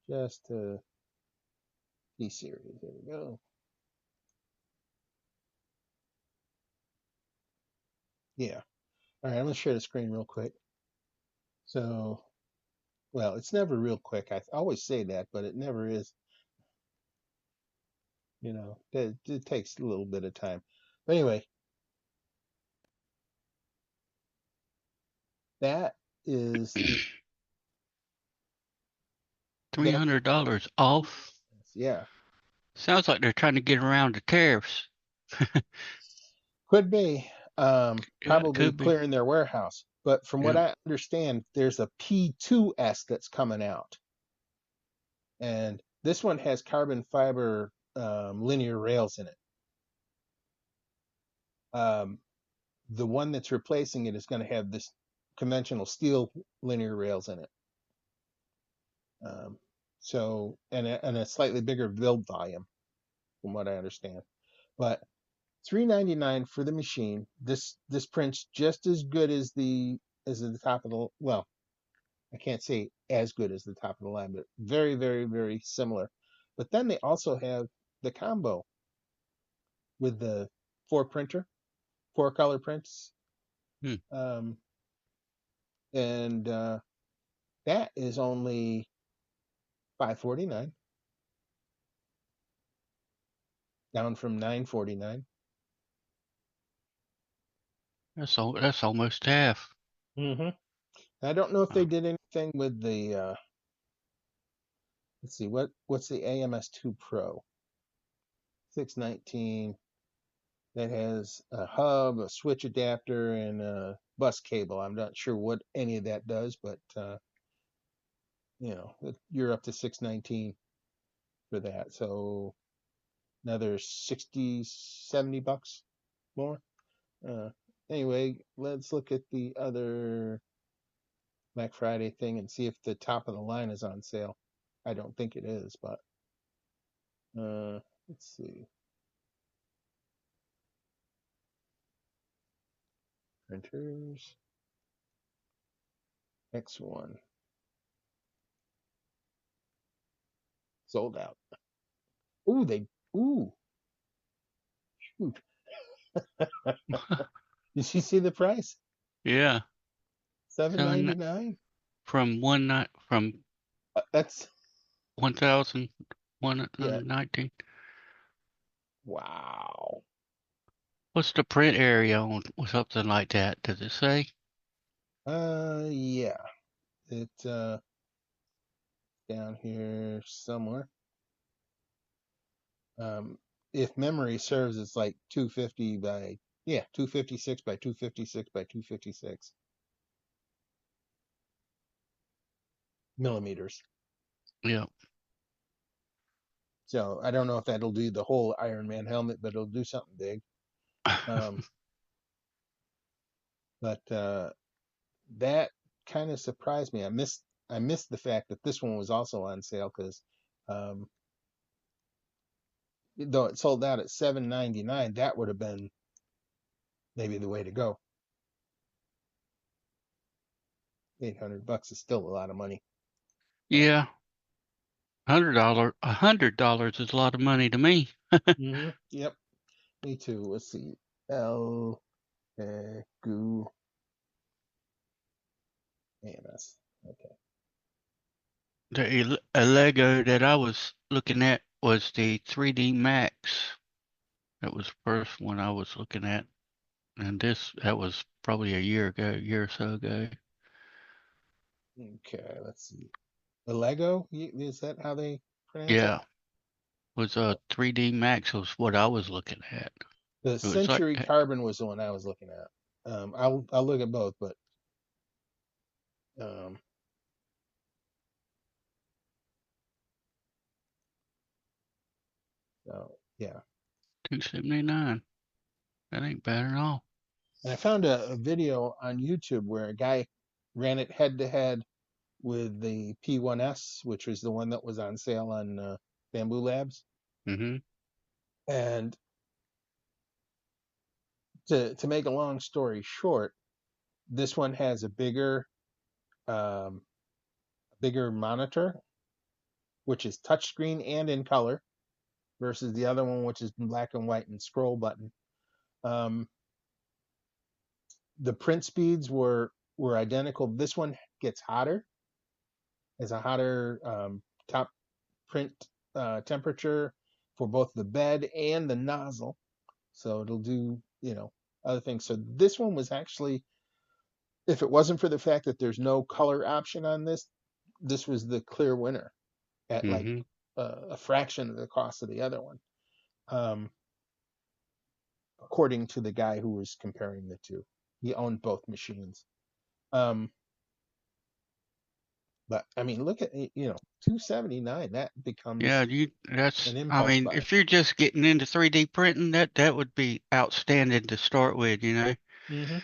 Just T-Series. There we go. Yeah. All right, I'm gonna share the screen real quick. So, well, it's never real quick. I always say that, but it never is. You know, it takes a little bit of time. But anyway, that is that. $300 off. Yeah, Sounds like they're trying to get around the tariffs. could be. Yeah, it Probably could be. clearing their warehouse. But from what Yeah. I understand, there's a P2S that's coming out, and this one has carbon fiber linear rails in it. Um, the one that's replacing it is going to have this conventional steel linear rails in it. Um, so and a slightly bigger build volume, from what I understand. But $399 for the machine. This prints just as good as the top of the, well, I can't say as good as the top of the line, but very, very, very similar. But then they also have the combo with the four color prints. Hmm. Um, and that is only $549, down from $949. That's almost half. Mm-hmm. I don't know if they Wow. did anything with the let's see, what's the AMS2 Pro 619 that has a hub, a switch adapter, and a bus cable. I'm not sure what any of that does, but you know, you're up to 619 for that. So another 60, $70 more. Uh, anyway, let's look at the other Black Friday thing and see if the top of the line is on sale. I don't think it is, but let's see. Printers X1 sold out. Ooh, ooh, shoot. Did you see the price? Yeah. Seven 799. from That's yeah. 1,119. Wow. What's the print area on something like that? Does it say? Yeah. It down here somewhere. Um, if memory serves, it's like 250 by 256 by 256 by 256 millimeters. Yeah. So I don't know if that'll do the whole Iron Man helmet, but it'll do something big. Um, but that kind of surprised me. I missed the fact that this one was also on sale because um, though it sold out at $799, that would have been maybe the way to go. $800 is still a lot of money. Yeah. $100 is a lot of money to me. Yep, me too. Let's see. L Goo AMS. Okay. The Lego that I was looking at was the 3D Max. That was the first one I was looking at. And that was probably a year or so ago. Okay, let's see. The Lego, is that how they pronounce it? Yeah. was 3D Max was what I was looking at. The It was like Century Carbon was the one I was looking at. I'll look at both, but um, so yeah. 279. That ain't bad at all. And I found a video on YouTube where a guy ran it head to head with the P1S, which was the one that was on sale on Bamboo Labs. Mm-hmm. And to make a long story short, this one has a um, bigger monitor, which is touchscreen and in color, versus the other one, which is in black and white and scroll button. Um, the print speeds were identical. This one gets hotter, has a hotter top print temperature for both the bed and the nozzle, so it'll do other things. So this one was actually, if it wasn't for the fact that there's no color option on this was the clear winner at like Mm-hmm. a fraction of the cost of the other one, according to the guy who was comparing the two. He owned both machines. But I mean, look at, 279. That becomes Yeah, an I impulse mean, buy. if you're just getting into 3D printing, that would be outstanding to start with, Mm-hmm.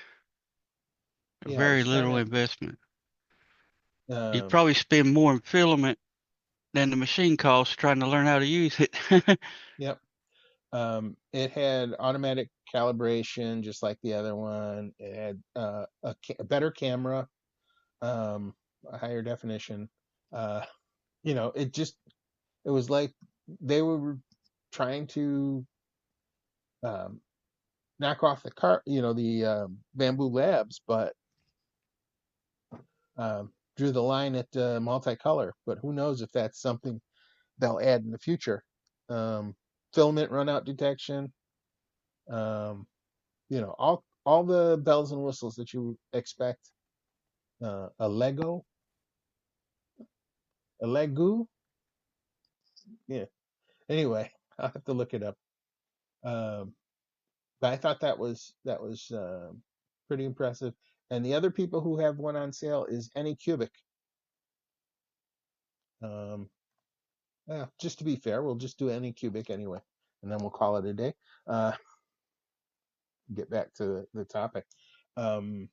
Yeah, I Very was little trying investment. to. You'd probably spend more in filament than the machine costs trying to learn how to use it. Yep. It had automatic calibration, just like the other one. It had a better camera, a higher definition. Uh, it was like they were trying to um, knock off the Bamboo Labs, but drew the line at multicolor. But who knows if that's something they'll add in the future. Filament runout detection, um, all the bells and whistles that you expect. A Lego, yeah. Anyway, I'll have to look it up. Um, but I thought that was pretty impressive. And the other people who have one on sale is Anycubic. Um, just to be fair, we'll just do Anycubic anyway, and then we'll call it a day. Uh, get back to the topic. Um,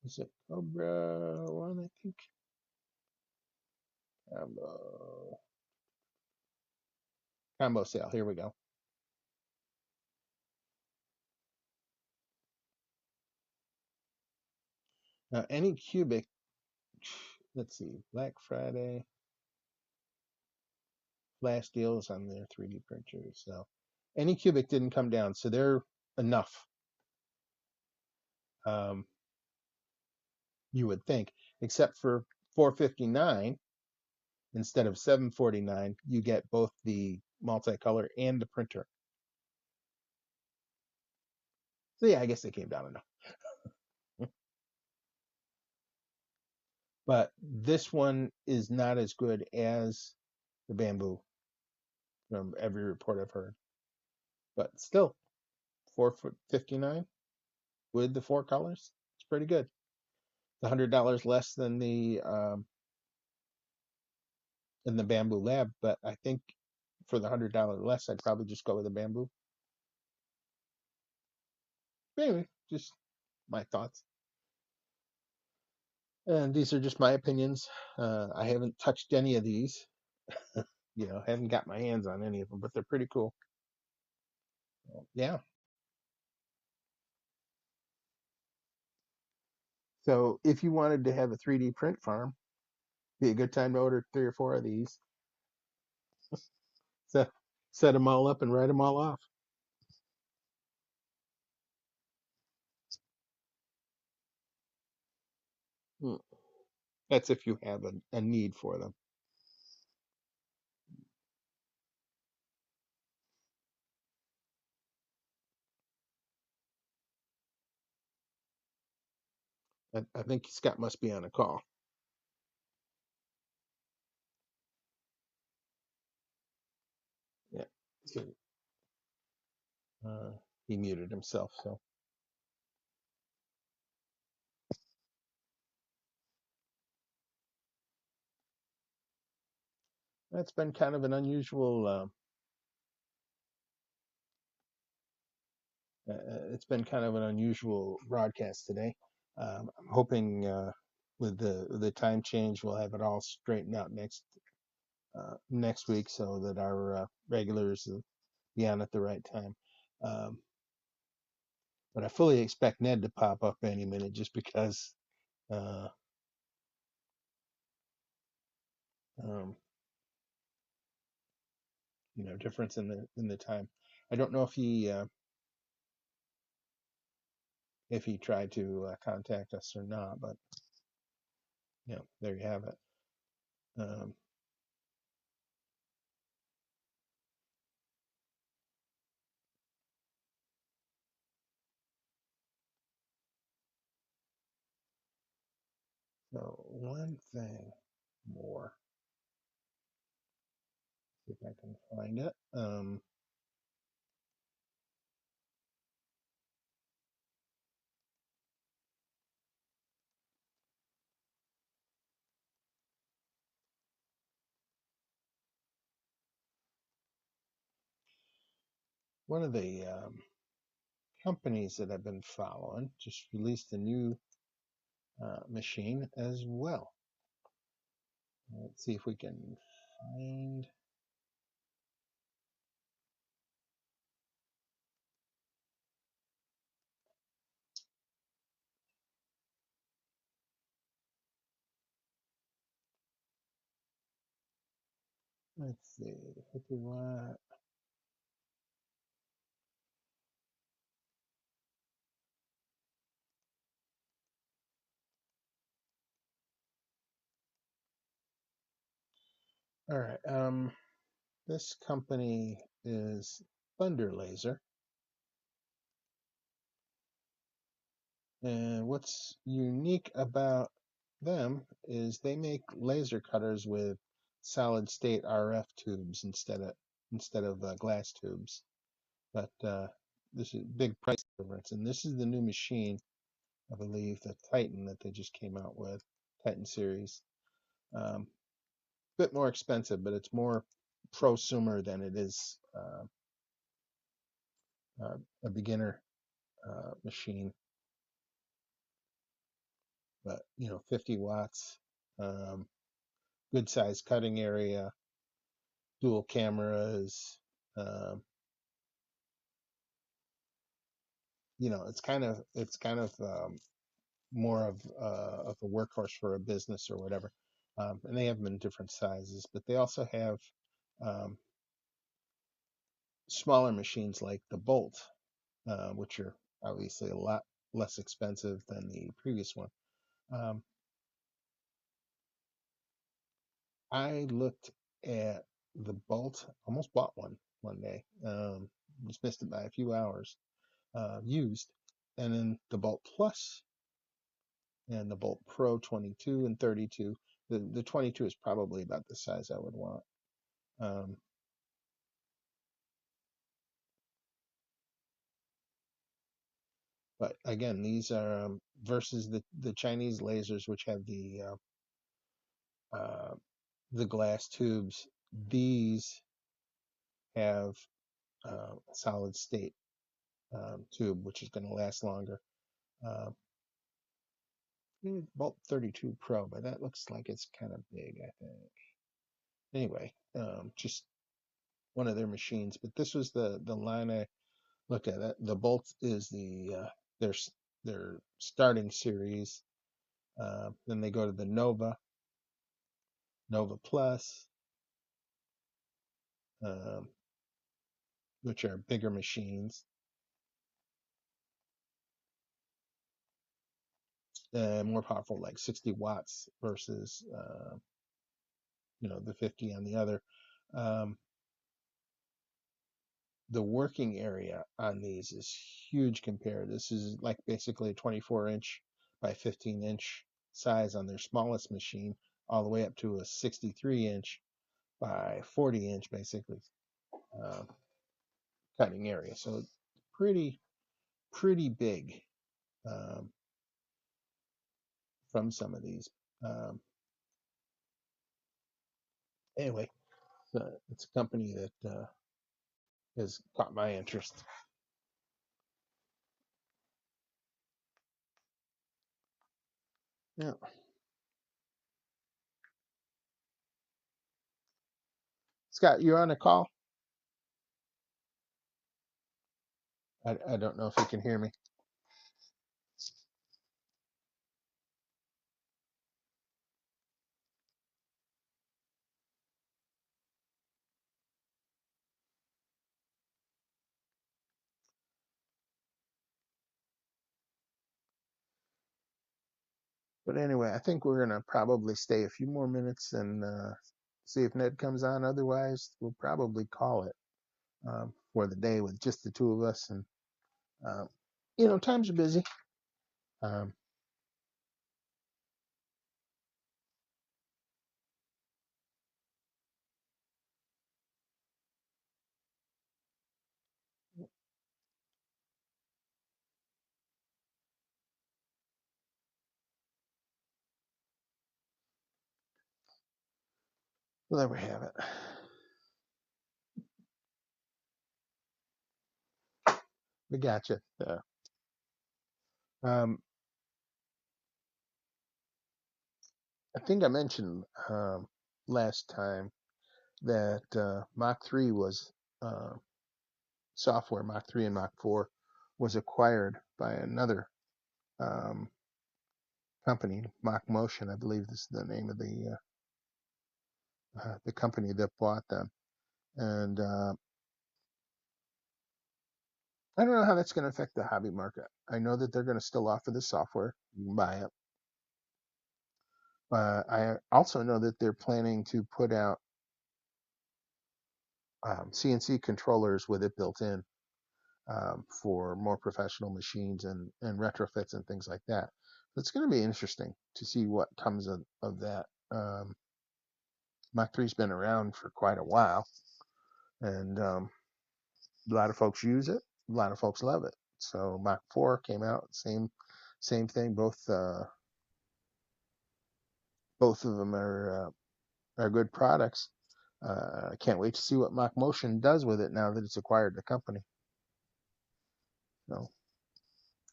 is it Cobra one? I think. Combo sale. Here we go. Now, Anycubic. Let's see. Black Friday flash deals on their 3D printers. So, Anycubic didn't come down, so they're enough. Um, you would think, except for $459 instead of $749, you get both the multicolor and the printer. So yeah, I guess they came down enough. But this one is not as good as the Bamboo from every report I've heard. But still, $459 with the four colors, it's pretty good. It's $100 less than the Bamboo Lab, but I think for the $100 less, I'd probably just go with the Bamboo. But anyway, just my thoughts. And these are just my opinions. I haven't touched any of these. Haven't got my hands on any of them, but they're pretty cool. Yeah. So if you wanted to have a 3D print farm, be a good time to order 3 or 4 of these. So set them all up and write them all off. Hmm. That's if you have a need for them. I think Scott must be on a call. So, he muted himself, so that's been kind of an unusual. It's been kind of an unusual broadcast today. I'm hoping with the time change, we'll have it all straightened out next week, so that our regulars will be on at the right time. Um, but I fully expect Ned to pop up any minute, just because uh, um, difference in the time. I don't know if he tried to contact us or not, but there you have it. Um, so one thing more, see if I can find it. One of the companies that I've been following just released a new machine as well. Let's see if we can find. Let's see, 50 watt. All right. This company is Thunder Laser, and what's unique about them is they make laser cutters with solid state RF tubes instead of glass tubes. But this is a big price difference, and this is the new machine, I believe, the Titan that they just came out with, Titan series. Bit more expensive, but it's more prosumer than it is a beginner machine. But 50 watts, good size cutting area, dual cameras. Um, it's kind of more of a workhorse for a business or whatever. And they have them in different sizes, but they also have um, smaller machines like the Bolt, which are obviously a lot less expensive than the previous one. Um, I looked at the Bolt, almost bought one day, just missed it by a few hours, used, and then the Bolt Plus and the Bolt Pro 22 and 32. The 22 is probably about the size I would want. Um, but again, these are versus the Chinese lasers, which have uh, the glass tubes. These have a solid state tube, which is going to last longer. Uh, Bolt 32 Pro, but that looks like it's kind of big, I think. Anyway, just one of their machines. But this was the line I looked at. It. The Bolt is their their starting series. Then they go to the Nova, Nova Plus, um, which are bigger machines, more powerful, like 60 watts versus the 50 on the other. Um, the working area on these is huge compared. This is like basically a 24-inch by 15-inch size on their smallest machine, all the way up to a 63-inch by 40-inch, basically. cutting area. So it's pretty big um, from some of these. Um, anyway, it's a company that has caught my interest. Yeah. Scott, you're on a call? I don't know if you can hear me. But anyway, I think we're going to probably stay a few more minutes and see if Ned comes on. Otherwise, we'll probably call it for the day with just the two of us. And, times are busy. Um, there we have it. We got you. Um, I think I mentioned last time that Mach 3 was uh, software, Mach 3 and Mach 4 was acquired by another um, company, Mach Motion, I believe this is the name of the company that bought them. And I don't know how that's going to affect the hobby market. I know that they're going to still offer the software. You can buy it. I also know that they're planning to put out CNC controllers with it built in for more professional machines and retrofits and things like that. It's going to be interesting to see what comes of that. Mach 3's been around for quite a while, and a lot of folks use it. A lot of folks love it. So Mach 4 came out, same thing. Both of them are good products. I can't wait to see what Mach Motion does with it now that it's acquired the company. So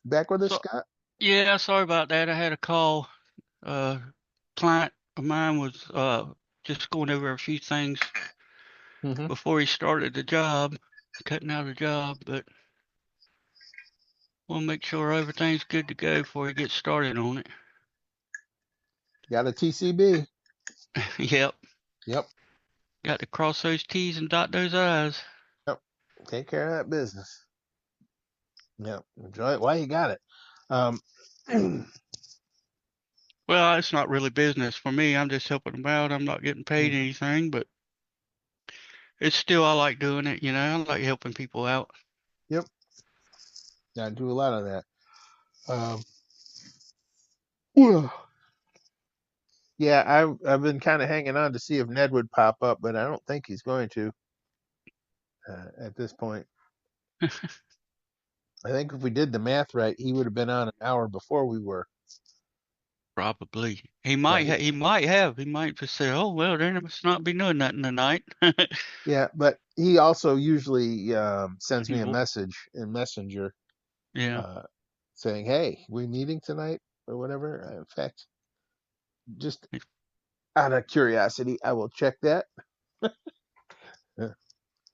back with us, So, Scott. yeah, sorry about that. I had a call. Client of mine was just going over a few things Mm-hmm. before he started the job, cutting out a job, but we'll make sure everything's good to go before he gets started on it. Got a TCB. Yep, Yep. got to cross those T's and dot those I's. Yep. Take care of that business. Yep. Enjoy it while you got it. Um, Well, it's not really business for me. I'm just helping them out. I'm not getting paid mhm. anything, but it's still, I like doing it, I like helping people out. Yep. I do a lot of that. Um, yeah, I've been kind of hanging on to see if Ned would pop up, but I don't think he's going to at this point. I think if we did the math right, he would have been on an hour before we were. Probably. But He might just say, "Oh, well, they must not be doing nothing tonight." yeah, but he also usually sends He me a will. message in Messenger Yeah. uh, saying, "Hey, we meeting tonight or whatever." In fact, just He's out of curiosity, I will check that. Uh,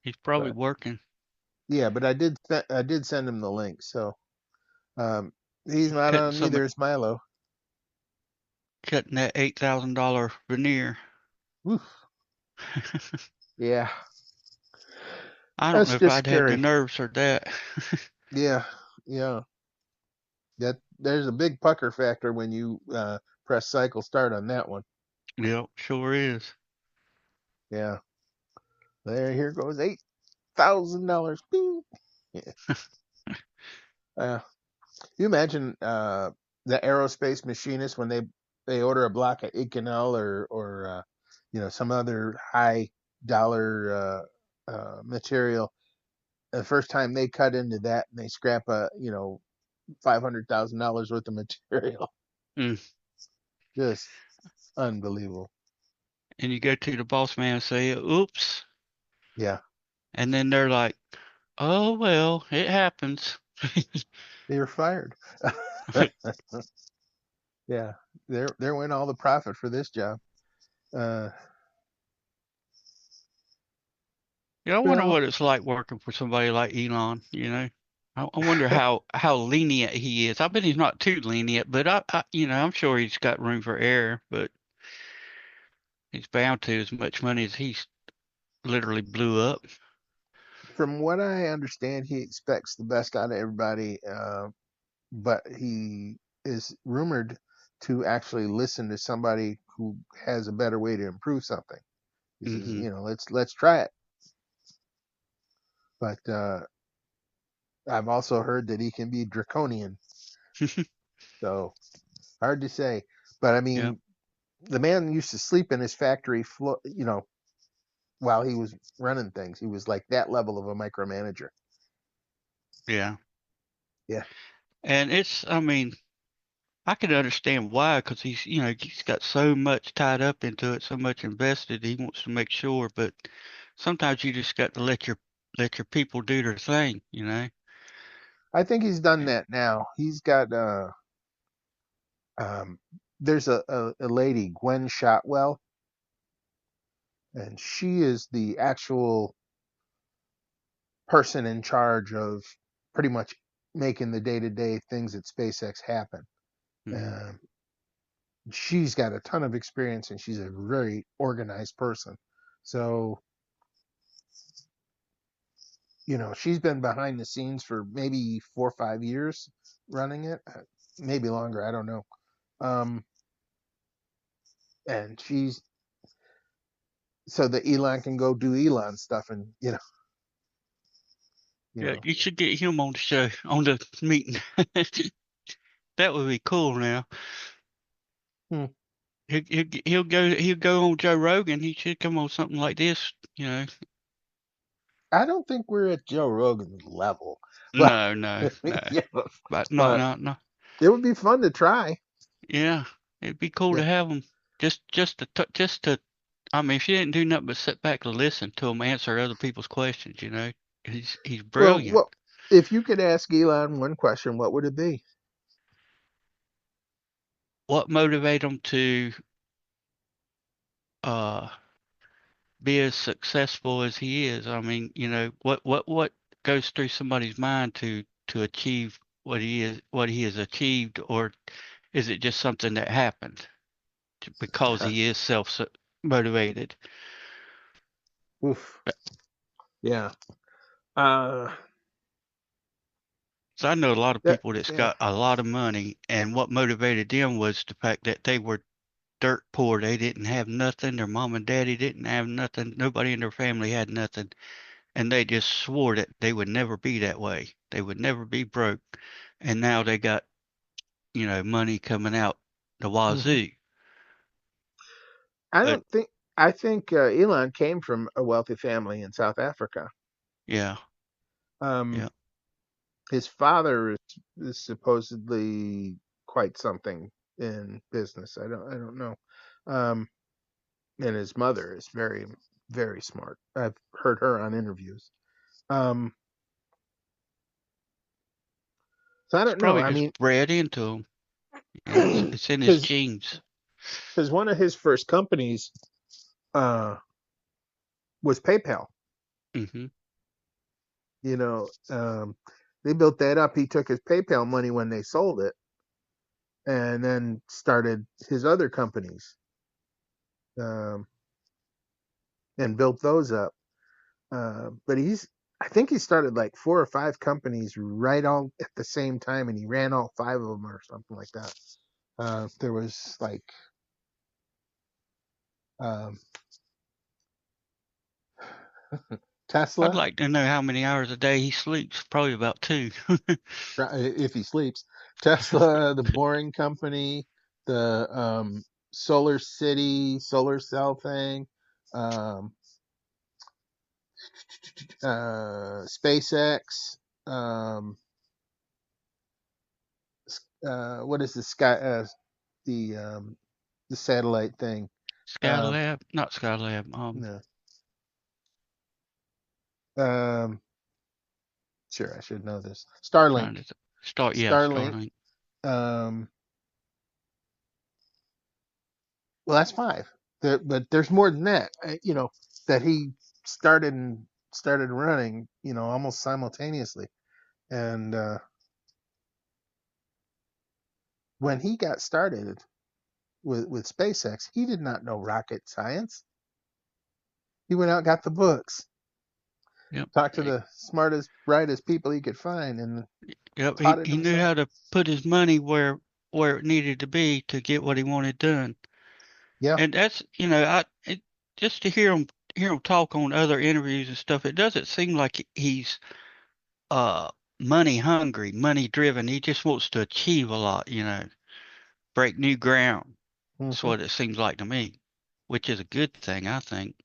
he's probably But working, yeah, but I did send him the link, so um, he's not cutting on. some, Neither is Milo. cutting that $8,000 veneer. Oof. Yeah, I don't know that's if just I'd have the scary. nerves for that. Yeah, yeah. There's a big pucker factor when you press cycle start on that one. Yep, sure is. Yeah. Here goes $8,000. Yeah. Uh, you imagine the aerospace machinists when they order a block of Inconel or some other high dollar material, the first time they cut into that and they scrap $500,000 worth of material. Mm. Just unbelievable. And you go to the boss man and say, oops. Yeah. And then they're like, oh, well, it happens. They were fired. Yeah. There went all the profit for this job. Uh, Yeah, I wonder well, what it's like working for somebody like Elon, you know. I wonder how lenient he is. I bet he's not too lenient, but I'm sure he's got room for error, but he's bound to as much money as he's literally blew up. from what I understand, he expects the best out of everybody, but he is rumored to actually listen to somebody who has a better way to improve something. He says, Hmm. let's try it. But I've also heard that he can be draconian, so hard to say. But I Yeah, mean, the man used to sleep in his factory floor, while he was running things. He was like that level of a micromanager. yeah. Yeah. And I mean, I can understand why, because he's got so much tied up into it, so much invested. He wants to make sure, but sometimes you just got to let your people do their thing, you know. I think he's done that now. He's got um there's a lady, Gwen Shotwell, and she is the actual person in charge of pretty much making the day-to-day things at SpaceX happen. Hmm. Um, she's got a ton of experience and she's a very organized person. So, she's been behind the scenes for maybe 4 or 5 years running it, maybe longer. I don't know. Um, and she's so that Elon can go do Elon stuff, and you Yeah, know. you should get him on the show, on the meeting. That would be cool now. Hmm. He'll go on Joe Rogan. He should come on something like this, you know. I don't think we're at Joe Rogan's level, but No, no, no. yeah, But no, but no, no. it would be fun to try. Yeah, it'd be cool Yeah. to have him. Just to. I mean, if you didn't do nothing but sit back and listen to him answer other people's questions, you know, he's Well, brilliant. if you could ask Elon one question, what would it be? What motivated him to uh be as successful as he is? I mean, what goes through somebody's mind to achieve what he has achieved, or is it just something that happened because he is self motivated? Oof. Yeah. Uh, So I know a lot of that, people that's yeah. got a lot of money, and what motivated them was the fact that they were dirt poor. They didn't have nothing. Their mom and daddy didn't have nothing. Nobody in their family had nothing. And they just swore that they would never be that way. They would never be broke. And now they got, money coming out the Hmm. wazoo. I But don't think. I think Elon came from a wealthy family in South Africa. yeah, Um, yeah. his father is supposedly quite something in business. I don't know. Um, and his mother is very, very smart. I've heard her on interviews. Um, so I It's don't know. probably I just mean, bred into him. It's in his because genes. one of his first companies uh, was PayPal. Hmm. You know, they built that up. He took his PayPal money when they sold it, and then started his other companies, um, and built those up. But I think he started like 4 or 5 companies right all at the same time, and he ran all 5 of them or something like that. There was like um, I'd Tesla, like to know how many hours a day he sleeps. Probably about two. if he sleeps. Tesla, the Boring Company, the Solar City solar cell thing. Um, SpaceX. What is the sky? The um, the satellite thing. Uh, Skylab, not Skylab. no. Um, sure, I should know this. Starlink. Trying to start. Yeah, Starlink. Starlink. Um, well, that's five. But there's more than that. That he started running. Almost simultaneously. And when he got started with SpaceX, he did not know rocket science. He went out and got the books, Yep. talked to the smartest, brightest people he could find, and Yep. taught it He knew himself. how to put his money where it needed to be to get what he wanted done. Yeah. And that's, just to hear him talk on other interviews and stuff, it doesn't seem like he's uh money hungry, money driven. He just wants to achieve a lot, break new ground. That's hmm what it seems like to me, which is a good thing, I think.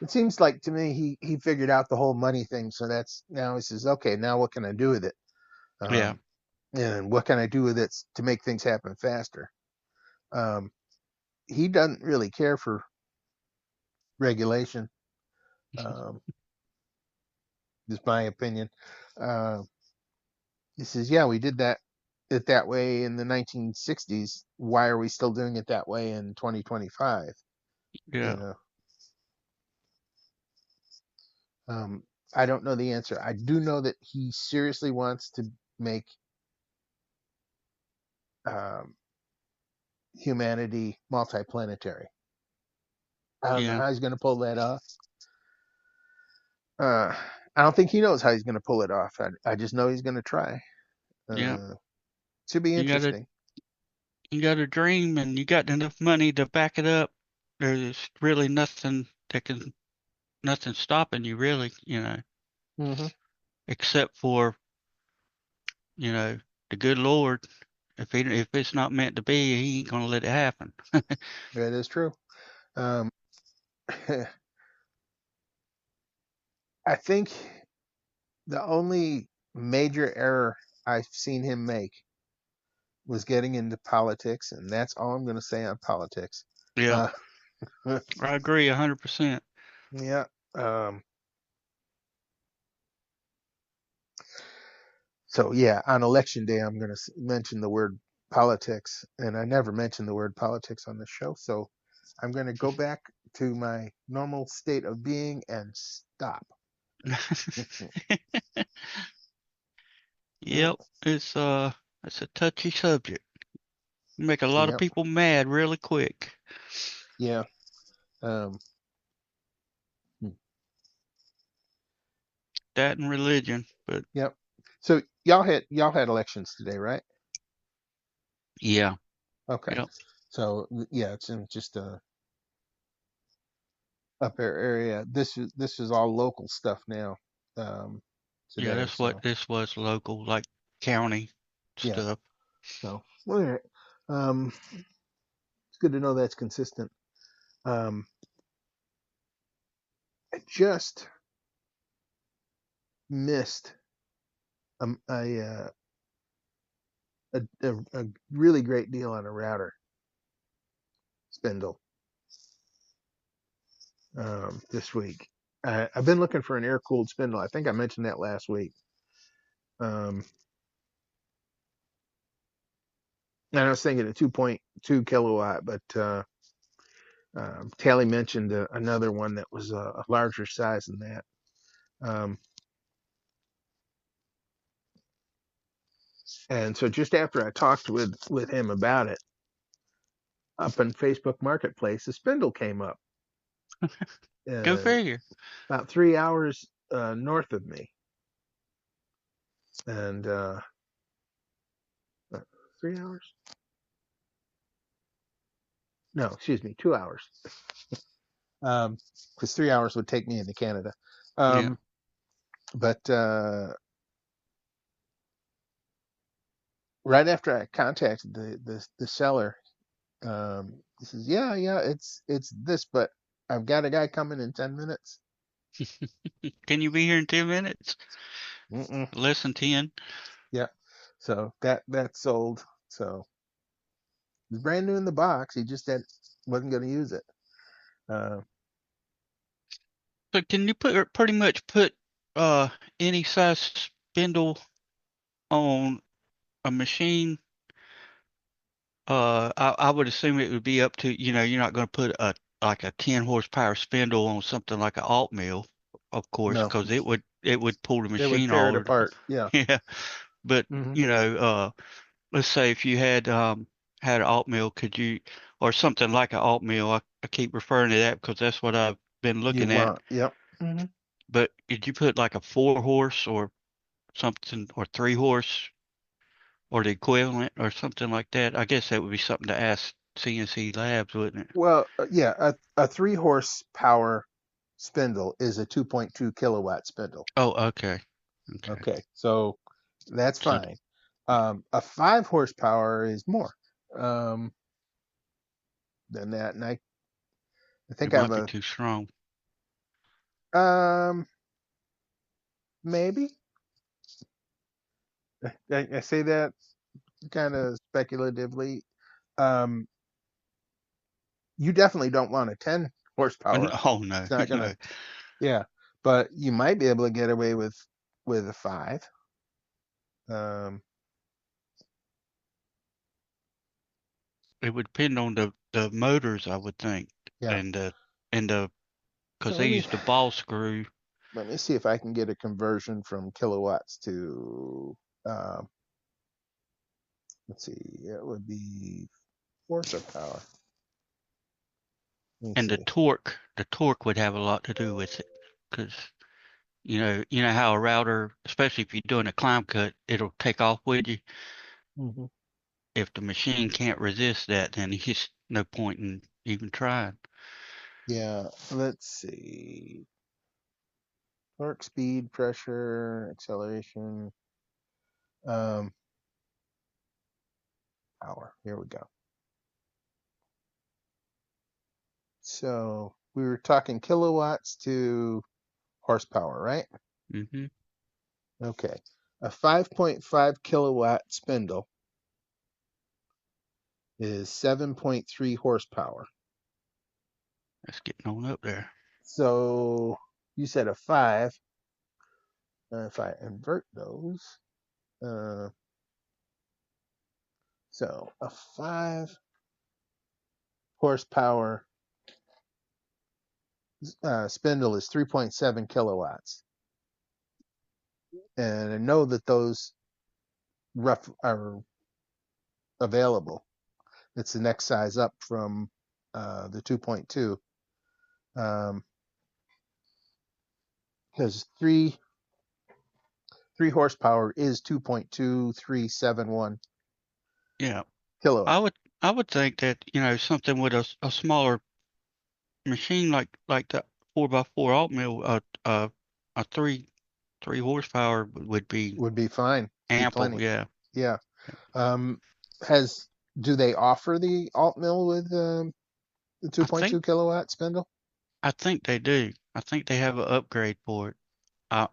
It seems like to me he figured out the whole money thing. So that's now he says, okay, now what can I do with it? Yeah, And what can I do with it to make things happen faster? Um, he doesn't really care for regulation. Um, is my opinion. Uh, he says, yeah, we did it that way in the 1960s. Why are we still doing it that way in 2025? You yeah, know, um, I don't know the answer. I do know that he seriously wants to make um, humanity multiplanetary. I don't know yeah, how he's going to pull that off. Uh, I don't think he knows how he's going to pull it off. I just know he's going to try. yeah. Uh, Should be You gotta interesting. you got a dream and you got enough money to back it up. There's really nothing stopping you really, hmm except for, the good Lord. If it's not meant to be, he ain't gonna let it happen. That is true. Um, I think the only major error I've seen him make was getting into politics, and that's all I'm going to say on politics. Yeah, Uh, I agree 100%. yeah. Um, so yeah, on election day, I'm going to mention the word politics, and I never mentioned the word politics on the show. So I'm going to go back to my normal state of being and stop. Yep, it's a touchy subject. Make a lot of Yep. people mad really quick. Yeah. Um, hmm, That and religion, but yep. So y'all had elections today, right? yeah, Okay. yep, So yeah, it's in just a upper area. This is all local stuff now. Um, yeah, Today. that's what So this was local, like county yeah. stuff. So all right. It's good to know that's consistent. Um, I just missed um, a, uh, a really great deal on a router spindle this week. I've been looking for an air cooled spindle. I think I mentioned that last week. Um, and I was thinking a 2.2 kilowatt, but Tally mentioned another one that was a larger size than that. Um, and so just after I talked with him about it, up in Facebook Marketplace, the spindle came up Go uh, figure. about 3 hours north of me, and 3 hours? No, excuse me, 2 hours. Because 3 hours would take me into Canada. Yeah, But right after I contacted the seller, he says, yeah, it's this, but I've got a guy coming in 10 minutes. Can you be here in 10 minutes? Mm-mm. Less than 10? Yeah. So that's sold. So it's brand new in the box. He just wasn't going to use it. Uh, So can you pretty much put uh any size spindle on a machine? I would assume it would be up to, you're not going to put like a 10 horsepower spindle on something like an alt mill, of course, no, because it would pull the they would machine tear all it over the place. apart. Yeah. Yeah. But, Hmm. let's say if you had an alt mill, could you, or something like an alt mill, I keep referring to that because that's what I've been You looking at. want, yep. Hmm. But could you put like a 4 horse or something, or 3 horse, or the equivalent or something like that? I guess that would be something to ask CNC Labs, wouldn't it? Well, yeah, a 3 horsepower spindle is a 2.2 kilowatt spindle. Oh, okay. Okay. Okay, so that's So fine. A 5 horsepower is more um, than that, and I it think I have might be too strong. maybe I say that kind of speculatively. Um, you definitely don't want a 10 horsepower. Oh no, It's not no. gonna, yeah, but you might be able to get away with a 5. Um, It would depend on the motors, I would think, yeah. and the So because they use the ball screw. let me see if I can get a conversion from kilowatts to um, let's see, it would be force of power. Let me And see. the torque would have a lot to do with it, because you know how a router, especially if you're doing a climb cut, it'll take off with you. Hmm. If the machine can't resist that, then it's no point in even trying. Yeah, let's see. Torque, speed, pressure, acceleration, um, power. Here we go. So we were talking kilowatts to horsepower, right? Hmm. Okay. A 5.5 kilowatt spindle is 7.3 horsepower. That's getting on up there. So you said a 5. If I invert those, uh, so a 5 horsepower spindle is 3.7 kilowatts. And I know that those rough are available. It's the next size up from the 2.2. Because three horsepower is 2.2371 Yeah, I kilowatts. would I would think that something with a smaller machine like the 4x4 alt mill, a three horsepower would be Would be fine. Be ample. plenty. Yeah, Yeah. Um, has do they offer the alt mill with the I think 2.2 kilowatt spindle? I think they do. I think they have an upgrade for it.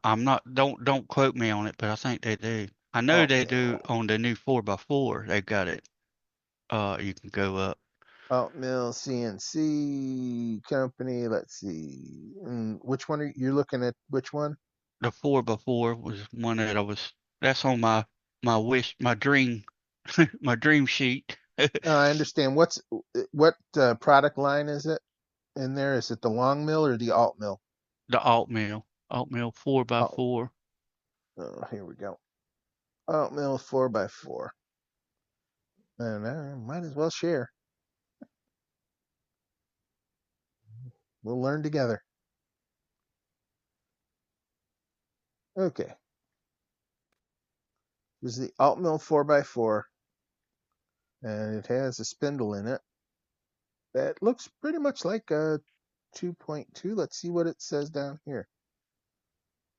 I'm not don't quote me on it, but I think they do. I know Alt they do mill. on the new 4x4. They've got it. You can go up. Alt mill CNC company. Let's see. Which one are you're looking at? Which one? The 4x4 was one that that's on my wish, my dream, my dream sheet. I understand. What product line is it in there? Is it the long mill or the alt mill? The alt mill four by Oh, four. here we go. Alt mill 4x4. And I might as well share. We'll learn together. Okay. This is the alt mill 4x4, and it has a spindle in it that looks pretty much like a 2.2. Let's see what it says down here.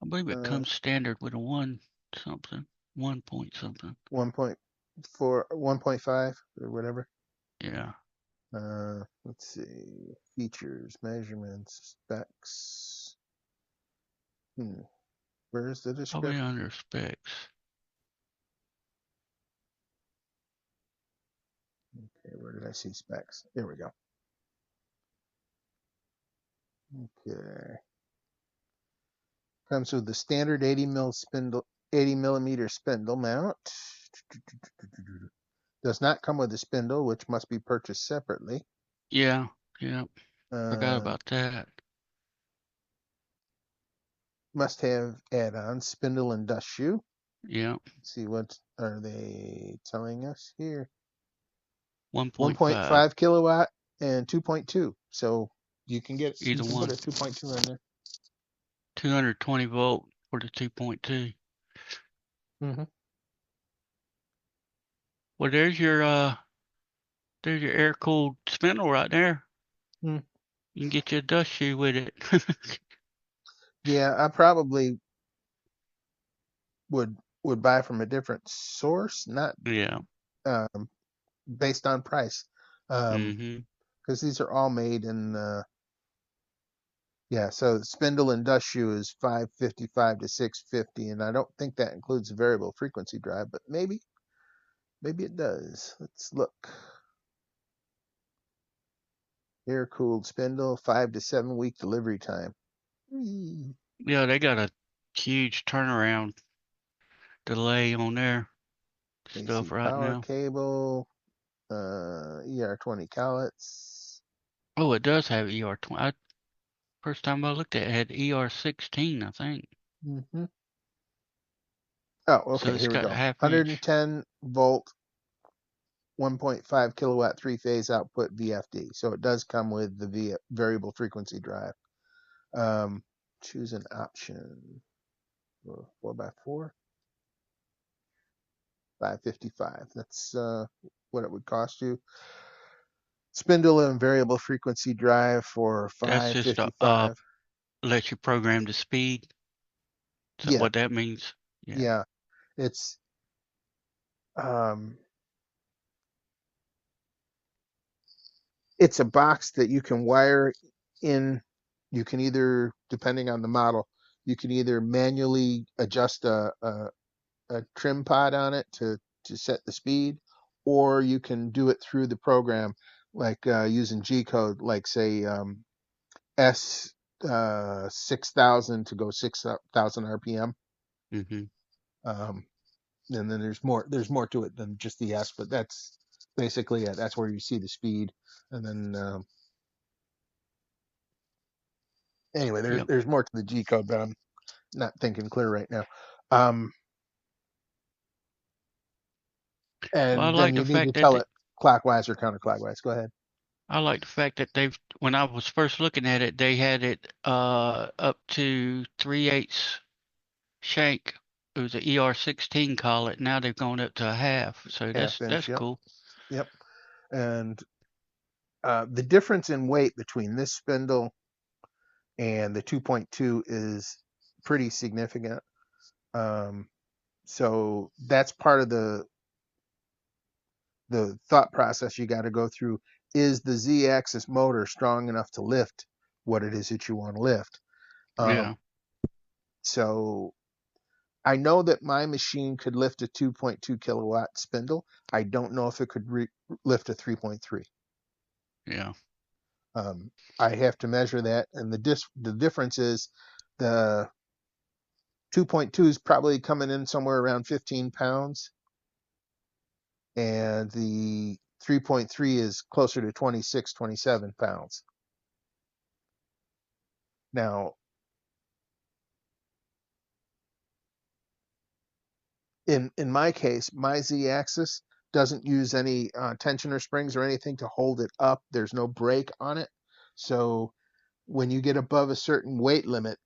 I believe it Uh, comes standard with a one something, 1 point something. 1.4, 1.5 or whatever. Yeah. Let's see. Features, measurements, specs. Where's the Probably description? under specs. Okay, where did I see specs? There we go. Okay. Comes with the standard 80 millimeter spindle mount. Does not come with a spindle, which must be purchased separately. Yeah, yeah. Forgot Uh, about that. must have add-ons, spindle and dust shoe. Yeah. Let's see, what are they telling us here? 1.5. 1.5 kilowatt and 2.2. So you can put Either one. a 2.2 in there. 220 volt for the 2.2. Mm-hmm. Well, there's your air cooled spindle right there. Mm. You can get you a dust shoe with it. Yeah, I probably would buy from a different source, not Yeah. um, based on price, Mm-hmm. because these are all made in. Yeah, so the spindle and dust shoe is 555 to 650, and I don't think that includes a variable frequency drive, but maybe it does. Let's look. Air cooled spindle, 5 to 7 week delivery time. Yeah, they got a huge turnaround delay on their stuff AC right power now. cable, ER20 collets. Oh, it does have ER20. First time I looked at it, had ER16, I think. Mm-hmm. Oh, So okay, it's here we got go. a half inch. 110 volt, 1.5 kilowatt three phase output VFD. So it does come with the variable frequency drive. Choose an option. 4x4, 555. That's what it would cost you. Spindle and variable frequency drive for That's just 555. let you program the speed. Is that Yeah, what that means? Yeah. yeah. It's um it's a box that you can wire in. You can either, depending on the model, you can either manually adjust a trim pod on it to set the speed, or you can do it through the program, like using G code, like say S 6000 to go 6000 RPM. Mm-hmm. Um, and then there's more to it than just the S, but that's basically it. That's where you see the speed, and then anyway, Yep. there's more to the G code, but I'm not thinking clear right now. Um, Well, I and then like the you need to fact that tell it clockwise or counterclockwise. Go ahead. when I was first looking at it, they had it up to 3/8 shank. It was a ER16 collet. Now they've gone up to a half. So Half that's inch. Yep. cool. Yep. And the difference in weight between this spindle and the 2.2 is pretty significant. Um, so that's part of the thought process you got to go through. Is the Z-axis motor strong enough to lift what it is that you want to lift? Yeah. So I know that my machine could lift a 2.2 kilowatt spindle. I don't know if it could lift a 3.3. Yeah. I have to measure that, and the difference is the 2.2 is probably coming in somewhere around 15 pounds, and the 3.3 is closer to 26, 27 pounds. Now, in my case, my Z-axis doesn't use any tensioner springs or anything to hold it up. There's no brake on it. So when you get above a certain weight limit,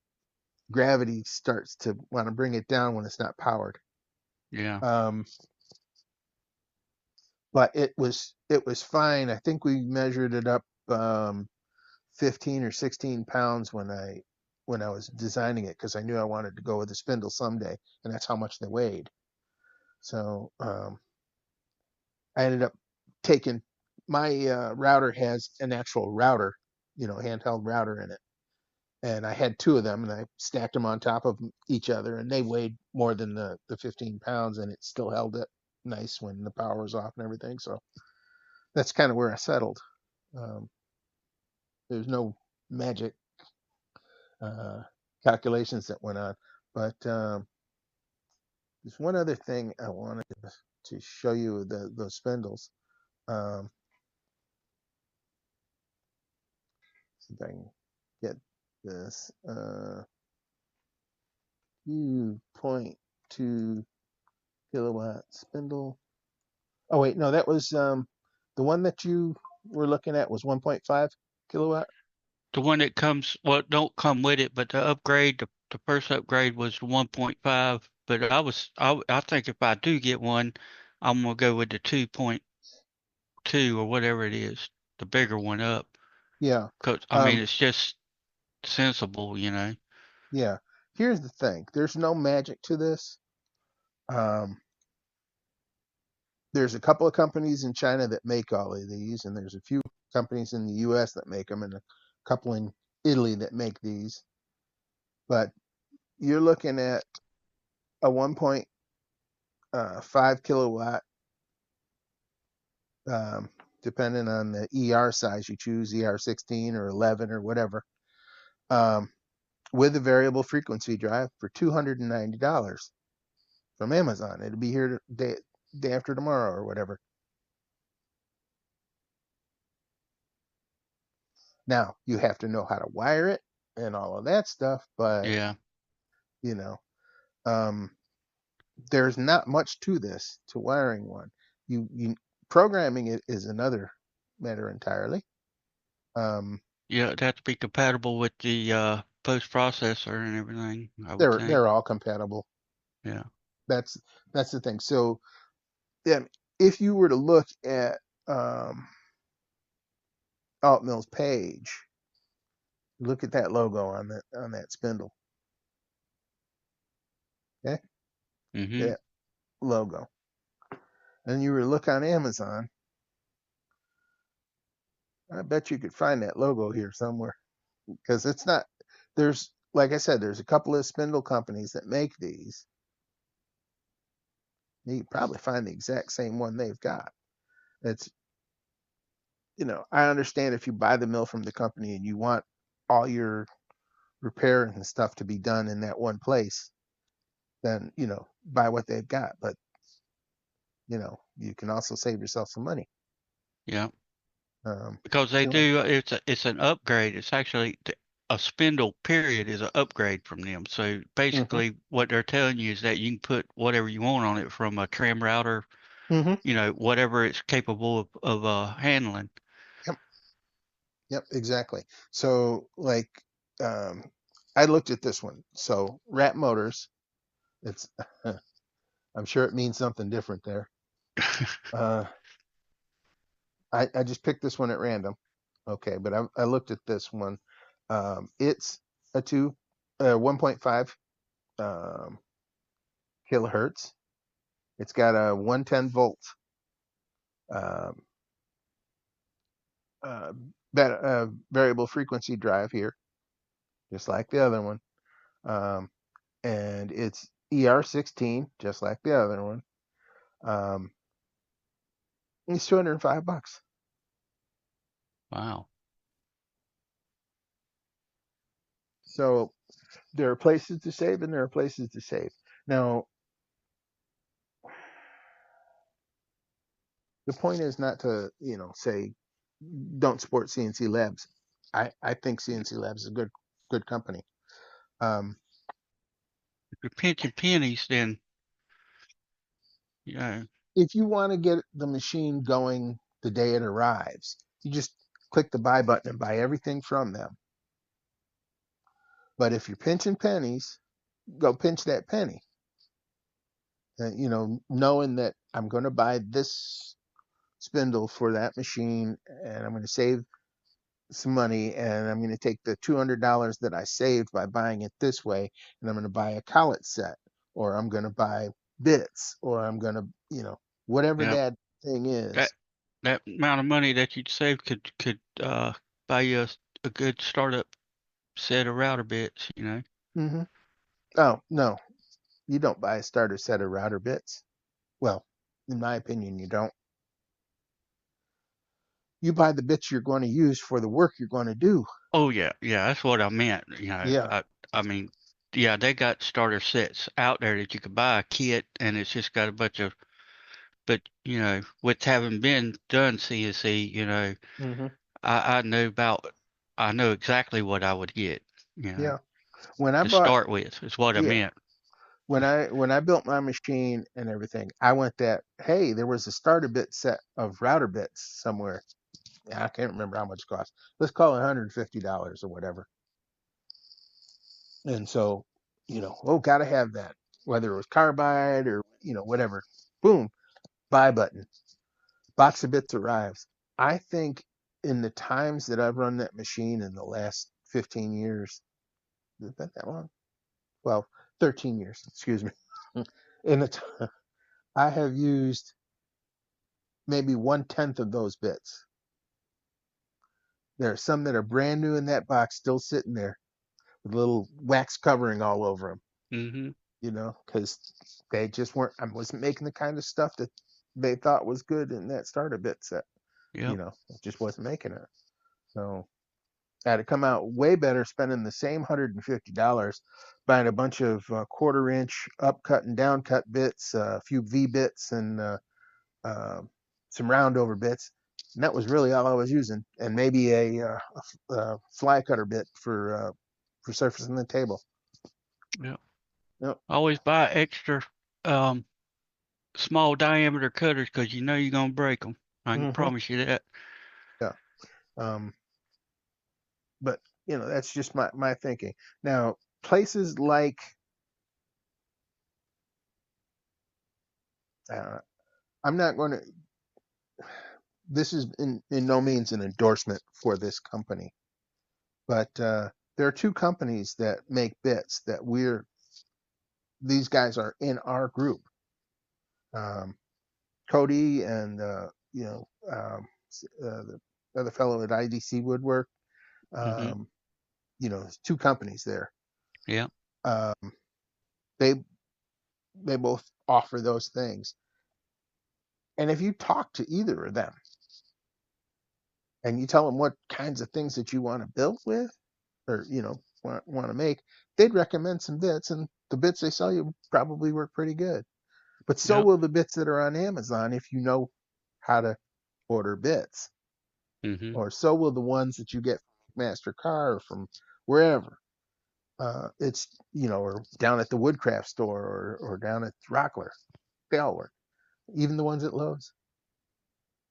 gravity starts to want to bring it down when it's not powered. Yeah. Um, but it was fine. I think we measured it up 15 or 16 pounds when I was designing it, because I knew I wanted to go with a spindle someday, and that's how much they weighed. So I ended up taking my router has an actual router, handheld router in it, and I had two of them, and I stacked them on top of each other, and they weighed more than the 15 pounds, and it still held it nice when the power was off and everything. So that's kind of where I settled. Um, there's no magic uh, calculations that went on, but there's one other thing I wanted to show you those spindles. Um, see if I can get this. 2.2 kilowatt spindle. Oh wait, no, that was the one that you were looking at was 1.5 kilowatt. The one that comes, well, it don't come with it, but the upgrade, the first upgrade was 1.5. But I think if I do get one, I'm gonna go with the 2.2 or whatever it is, the bigger one up. Yeah. 'Cause I mean, it's just sensible, you know. Yeah. Here's the thing. There's no magic to this. Um, there's a couple of companies in China that make all of these, and there's a few companies in the US that make them, and a couple in Italy that make these. But you're looking at a 1.5 kilowatt, um, depending on the ER size you choose, ER 16 or 11 or whatever, with a variable frequency drive for $290 from Amazon. It'll be here day after tomorrow or whatever. Now, you have to know how to wire it and all of that stuff, but Yeah. you know, um, there's not much to this, to wiring one. You programming it is another matter entirely. Yeah, it'd have to be compatible with the post processor and everything, I would they're think. they're all compatible. Yeah. That's the thing. So, yeah, if you were to look at Alt Mill's page, look at that logo on that spindle. Okay, Mm-hmm. that logo. And you were to look on Amazon, I bet you could find that logo here somewhere, because it's not. There's, like I said, there's a couple of spindle companies that make these. You can probably find the exact same one they've got. It's, I understand if you buy the mill from the company and you want all your repair and stuff to be done in that one place, then, buy what they've got. But, you can also save yourself some money. Yeah. Um, Because they you know, do, it's an upgrade. It's actually a spindle period is an upgrade from them. So hmm basically, what they're telling you is that you can put whatever you want on it, from a trim router, hmm whatever it's capable of handling. Yep. Yep. Exactly. So, like, um, I looked at this one. So, Rat Motors. It's, I'm sure it means something different there. Uh, I just picked this one at random. Okay, but I looked at this one. It's a 1.5 um, kilohertz. It's got a 110 volt um, uh, variable frequency drive here, just like the other one. Um, and it's ER16, just like the other one. It's $205. Wow. So there are places to save and there are places to save. Now, the point is not to, say don't support CNC Labs. I think CNC Labs is a good company. Um, If you're pinching pennies, then, you know, if you want to get the machine going the day it arrives, you just click the buy button and buy everything from them. But if you're pinching pennies, go pinch that penny. Knowing that I'm going to buy this spindle for that machine and I'm going to save some money, and I'm going to take the $200 that I saved by buying it this way, and I'm going to buy a collet set, or I'm going to buy bits, or I'm going to, whatever yeah, that thing that is. that amount of money that you'd save could buy you a good startup set of router bits, you know. Mm-hmm. Oh, no, you don't buy a starter set of router bits. Well, in my opinion, you don't. You buy the bits you're going to use for the work you're going to do. Oh yeah, yeah, that's what I meant. Yeah. I mean, yeah, they got starter sets out there that you could buy a kit, and it's just got a bunch of. But with having been done CNC, Mm-hmm. I know I know exactly what I would get, Yeah. When I to bought, start with, is what I yeah, meant. when I built my machine and everything, I went that, hey, there was a starter bit set of router bits somewhere. I can't remember how much it cost. Let's call it $150 or whatever. And so, oh, gotta have that. Whether it was carbide or, whatever. Boom, buy button. Box of bits arrives. I think in the times that I've run that machine in the last 15 years, has it been that long? Well, 13 years, excuse me. In the time, I have used maybe 1/10 of those bits. There are some that are brand new in that box, still sitting there with a little wax covering all over them, Mm-hmm. because they just weren't, I wasn't making the kind of stuff that they thought was good in that starter bit set. Yep. It just wasn't making it. So I had to come out way better spending the same $150 buying a bunch of quarter-inch upcut and downcut bits, a few V bits, and uh, some roundover bits. And that was really all I was using, and maybe a fly cutter bit for surfacing the table. Yep. Yep. Always buy extra um small diameter cutters because you know you're gonna break them. I can Mm-hmm. promise you that. Yeah. But that's just my thinking. Now, places like uh, I'm not going to. This is in no means an endorsement for this company, but there are two companies that make bits that these guys are in our group. Um, Cody and the other fellow at IDC Woodwork. Mm-hmm. There's two companies there. Yeah. Um, they they both offer those things, and if you talk to either of them and you tell them what kinds of things that you want to build with, or want to make, they'd recommend some bits, and the bits they sell you probably work pretty good. But so Yep. will the bits that are on Amazon if you know how to order bits, Mm-hmm. or so will the ones that you get from Mastercard or from wherever. It's or down at the Woodcraft store or down at Rockler. They all work, even the ones at Lowe's.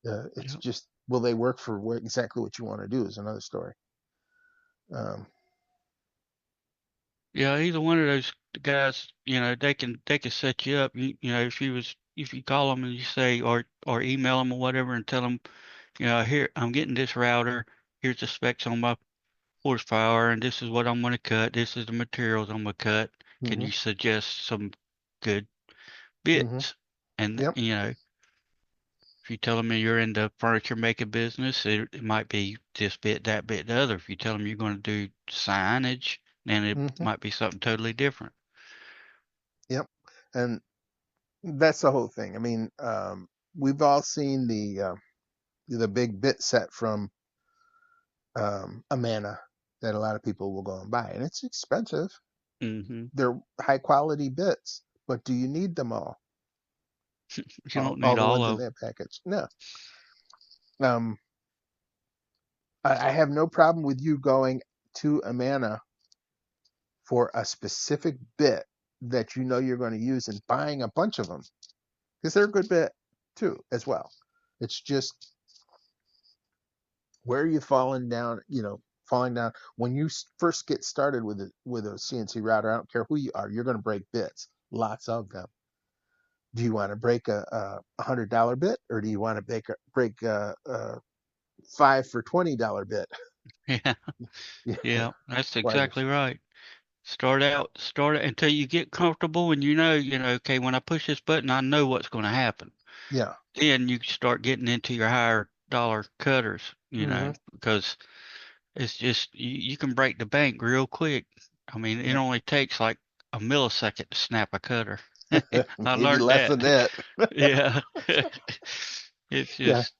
It's Yep. just, will they work for exactly what you want to do is another story. Um, Yeah, either one of those guys, they can set you up. If you call them and you say or email them or whatever and tell them, here I'm getting this router. Here's the specs on my horsepower, and this is what I'm going to cut. This is the materials I'm going to cut. Can hmm you suggest some good hmm bits? And Yep. if you tell them you're in the furniture making business, it might be this bit, that bit, the other. If you tell them you're going to do signage, then it hmm might be something totally different. Yep. And that's the whole thing. I mean, we've all seen the big bit set from Amana that a lot of people will go and buy, and it's expensive. Mm-hmm. They're high quality bits, but do you need them all? You don't All need the all ones in of that package? No. Um, I have no problem with you going to Amana for a specific bit that you know you're going to use and buying a bunch of them, because they're a good bit too as well. It's just, where are you falling down? Falling down when you first get started with a CNC router. I don't care who you are, you're going to break bits, lots of them. Do you want to break a $100 bit, or do you want to break a five for $20 bit? Yeah, yeah, that's Why? exactly right. Start it until you get comfortable and okay, when I push this button, I know what's going to happen. Yeah. Then you start getting into your higher dollar cutters, hmm because It's just you can break the bank real quick. I mean, it Yep. only takes like a millisecond to snap a cutter. I Maybe learned less that. than that. Yeah. It's Yeah. just,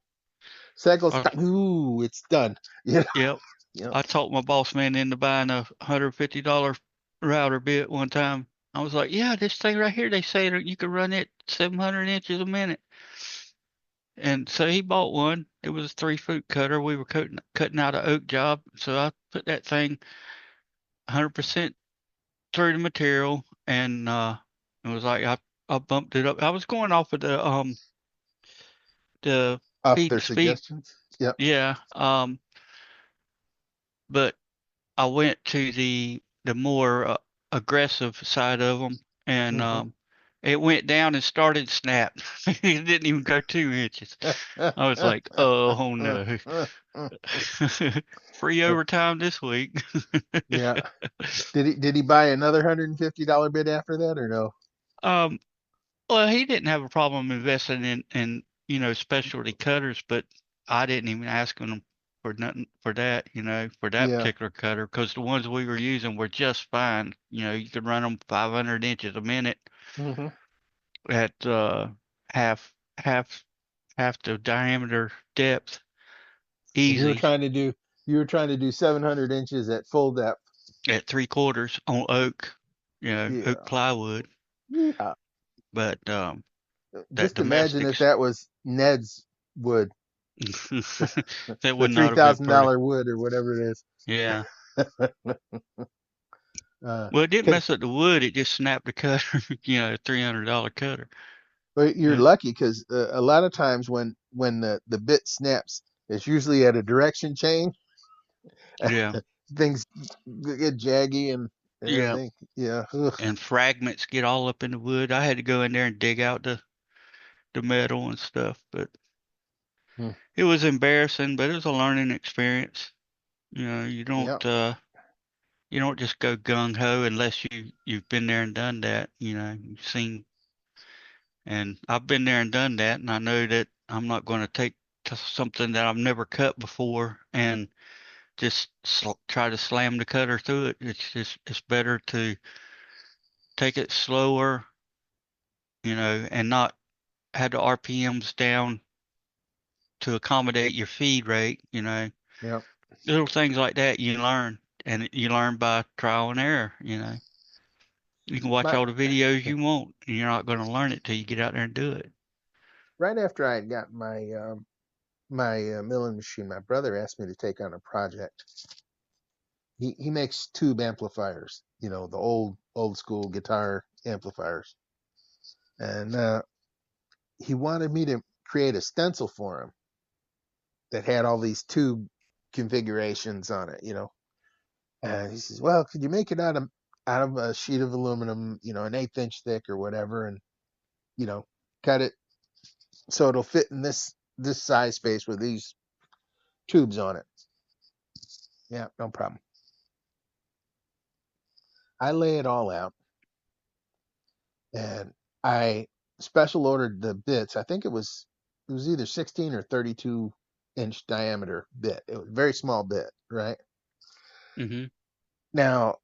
Cycles. uh, Ooh, it's done. You know. yep. Yep. I talked my boss man into buying a $150 router bit one time. I was like, yeah, this thing right here, they say that you can run it 700 inches a minute. And so he bought one. It was a 3-foot cutter. We were cutting out an oak job. So I put that thing 100% through the material, and it was like I bumped it up. I was going off of the Off feed their and speed. suggestions. Yep. Yeah. But I went to the more aggressive side of them, and Hmm. it went down and started to snap. It didn't even go 2 inches. I was like, oh no. Free overtime this week. Yeah. Did he buy another $150 bid after that or no? Um, well, he didn't have a problem investing in specialty cutters, but I didn't even ask him for nothing for that, for that Yeah. particular cutter, because the ones we were using were just fine. You could run them 500 inches a minute Hmm. at half half half the diameter depth, And easy you were trying to do 700 inches at full depth. at 3/4 on oak, oak Yeah. plywood. Yeah. But that Just imagine if domestics, that was Ned's wood, that the would not have been pretty. $3,000 wood or whatever it is. Yeah. uh, Well, it didn't 'Cause mess up the wood. It just snapped the cutter, $300 cutter. but you're Yeah. lucky because a lot of times when the bit snaps, it's usually at a direction change. Yeah. Things get jaggy and Yeah. everything. Yeah. Ugh. And fragments get all up in the wood. I had to go in there and dig out the metal and stuff, but Hmm. it was embarrassing, but it was a learning experience. Yeah. You don't just go gung ho unless you've been there and done that. You've seen, and I've been there and done that, and I know that I'm not going to take something that I've never cut before and just try to slam the cutter through it. It's better to take it slower, and not have the RPMs down to accommodate your feed rate. Yeah. Little things like that you learn, and you learn by trial and error. You can watch My all the videos you want, and you're not going to learn it till you get out there and do it. right after I had got my milling machine, my brother asked me to take on a project. He makes tube amplifiers, the old school guitar amplifiers, and he wanted me to create a stencil for him that had all these tube configurations on it. And he says, "Well, could you make it out of a sheet of aluminum, an 1/8 inch thick or whatever, and you know, cut it so it'll fit in this size space with these tubes on it?" Yeah, no problem. I lay it all out, and I special ordered the bits. I think it was either 16 or 32-inch diameter bit. It was a very small bit, right? Hmm. Now,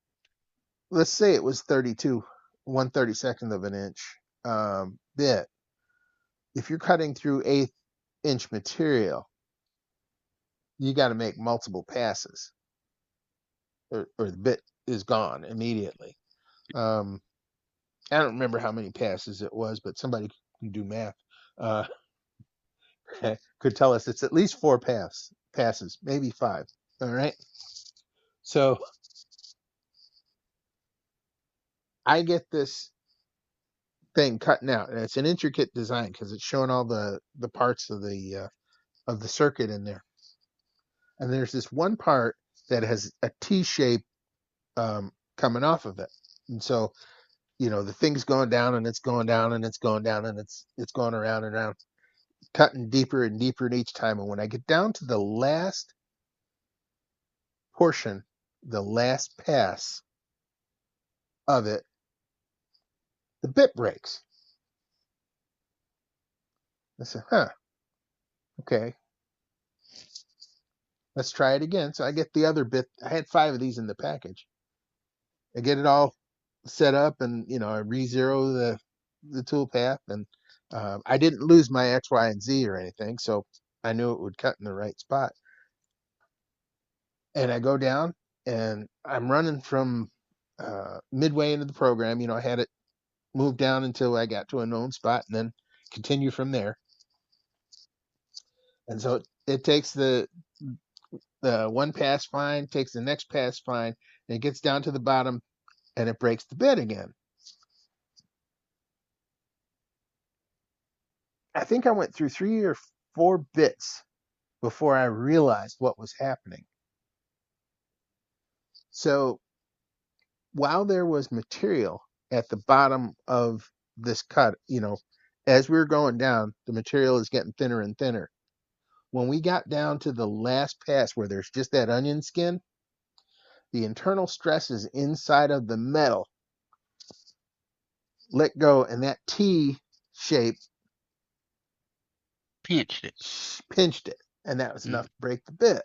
let's say it was 32, 1/32 of an inch bit. If you're cutting through 1/8 inch material, you got to make multiple passes, or the bit is gone immediately. Um, I don't remember how many passes it was, but somebody can do math. Uh, could tell us it's at least four passes, maybe five. All right. So I get this thing cutting out, and it's an intricate design because it's showing all the parts of the circuit in there. And there's this one part that has a T shape coming off of it, and so the thing's going down and it's going down and it's going down and it's going around and around, cutting deeper and deeper in each time. And when I get down to the last portion, the last pass of it, the bit breaks. I said, huh, okay. let's try it again. So I get the other bit. I had 5 of these in the package. I get it all set up, and I re-zero the tool path, and I didn't lose my X, Y, and Z or anything, so I knew it would cut in the right spot. And I go down, and I'm running from midway into the program. I had it moved down until I got to a known spot, and then continue from there. And so it takes the one pass fine, takes the next pass fine, and it gets down to the bottom, and it breaks the bit again. I think I went through 3 or 4 bits before I realized what was happening. So while there was material at the bottom of this cut, as we were going down, the material is getting thinner and thinner. When we got down to the last pass where there's just that onion skin, the internal stresses inside of the metal let go, and that T shape Pinched it. pinched it, and that was Mm. enough to break the bit.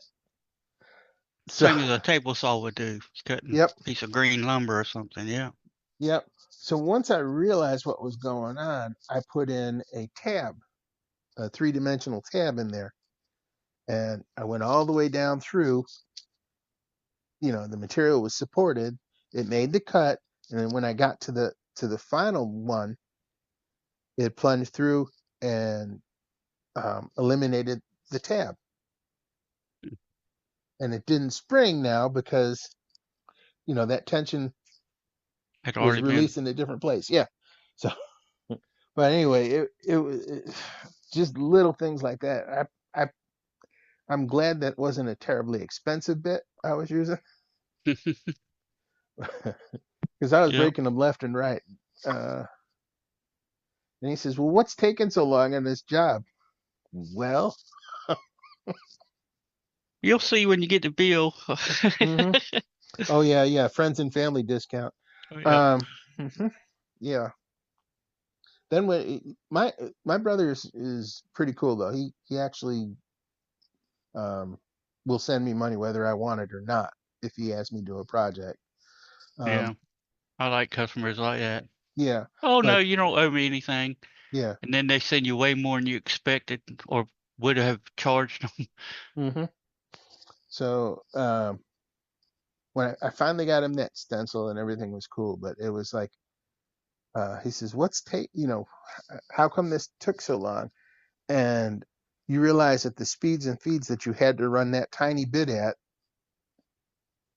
Same as a table saw would do. Cutting Yep. a piece of green lumber or something. Yeah. Yep. So once I realized what was going on, I put in a tab, a 3-dimensional tab in there, and I went all the way down through. The material was supported. It made the cut, and then when I got to the final one, it plunged through and eliminated the tab. And it didn't spring now because that tension Had was already been. released in a different place. Yeah. So, but anyway, it was just little things like that. I'm glad that wasn't a terribly expensive bit I was using, because I was Yep. breaking them left and right. And he says, "Well, what's taking so long on this job?" Well, You'll see when you get the bill. mhm. Oh yeah, friends and family discount. Yeah. Mhm. Yeah. Then when my brother is pretty cool though. He actually will send me money whether I want it or not if he asks me to do a project. Yeah. Um, I like customers like that. yeah, Oh no, but you don't owe me anything. yeah. And then they send you way more than you expected or would have charged them. Hmm. So when I finally got him that stencil and everything was cool, but it was like he says, "What's how come this took so long?" And you realize that the speeds and feeds that you had to run that tiny bit at,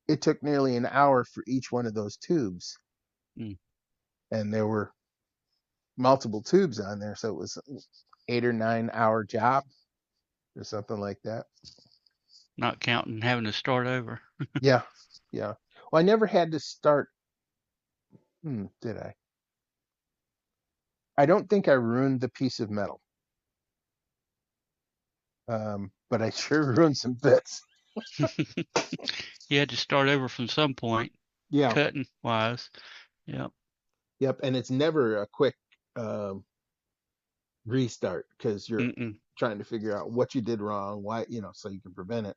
it took nearly an hour for each one of those tubes. Mm. And there were multiple tubes on there, so it was 8 or 9 hour job or something like that. Not counting having to start over. Yeah, yeah. Well, I never had to start. Did I? I don't think I ruined the piece of metal, but I sure ruined some bits. You had to start over from some point, Yeah, cutting wise. Yep. yep. And it's never a quick um, restart because you're Mm-mm. trying to figure out what you did wrong, why, so you can prevent it.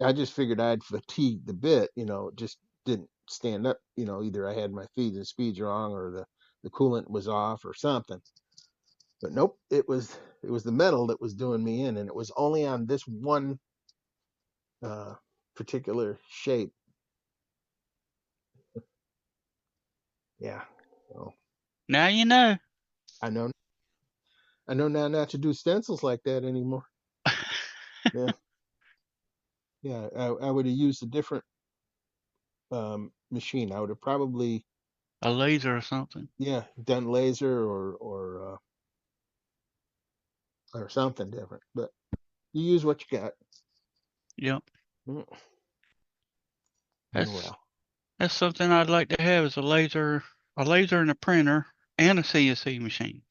I just figured I'd fatigued the bit, it just didn't stand up. Either I had my feed and speeds wrong, or the coolant was off, or something. But nope, it was the metal that was doing me in, and it was only on this one particular shape. Yeah, so Now you know. I know now not to do stencils like that anymore. Yeah, yeah, I would have used a different machine. I would have probably, A laser or something. yeah, done laser or something different. But you use what you got. Yep. Mm. That's Well, that's something I'd like to have is a laser and a printer and a CNC machine.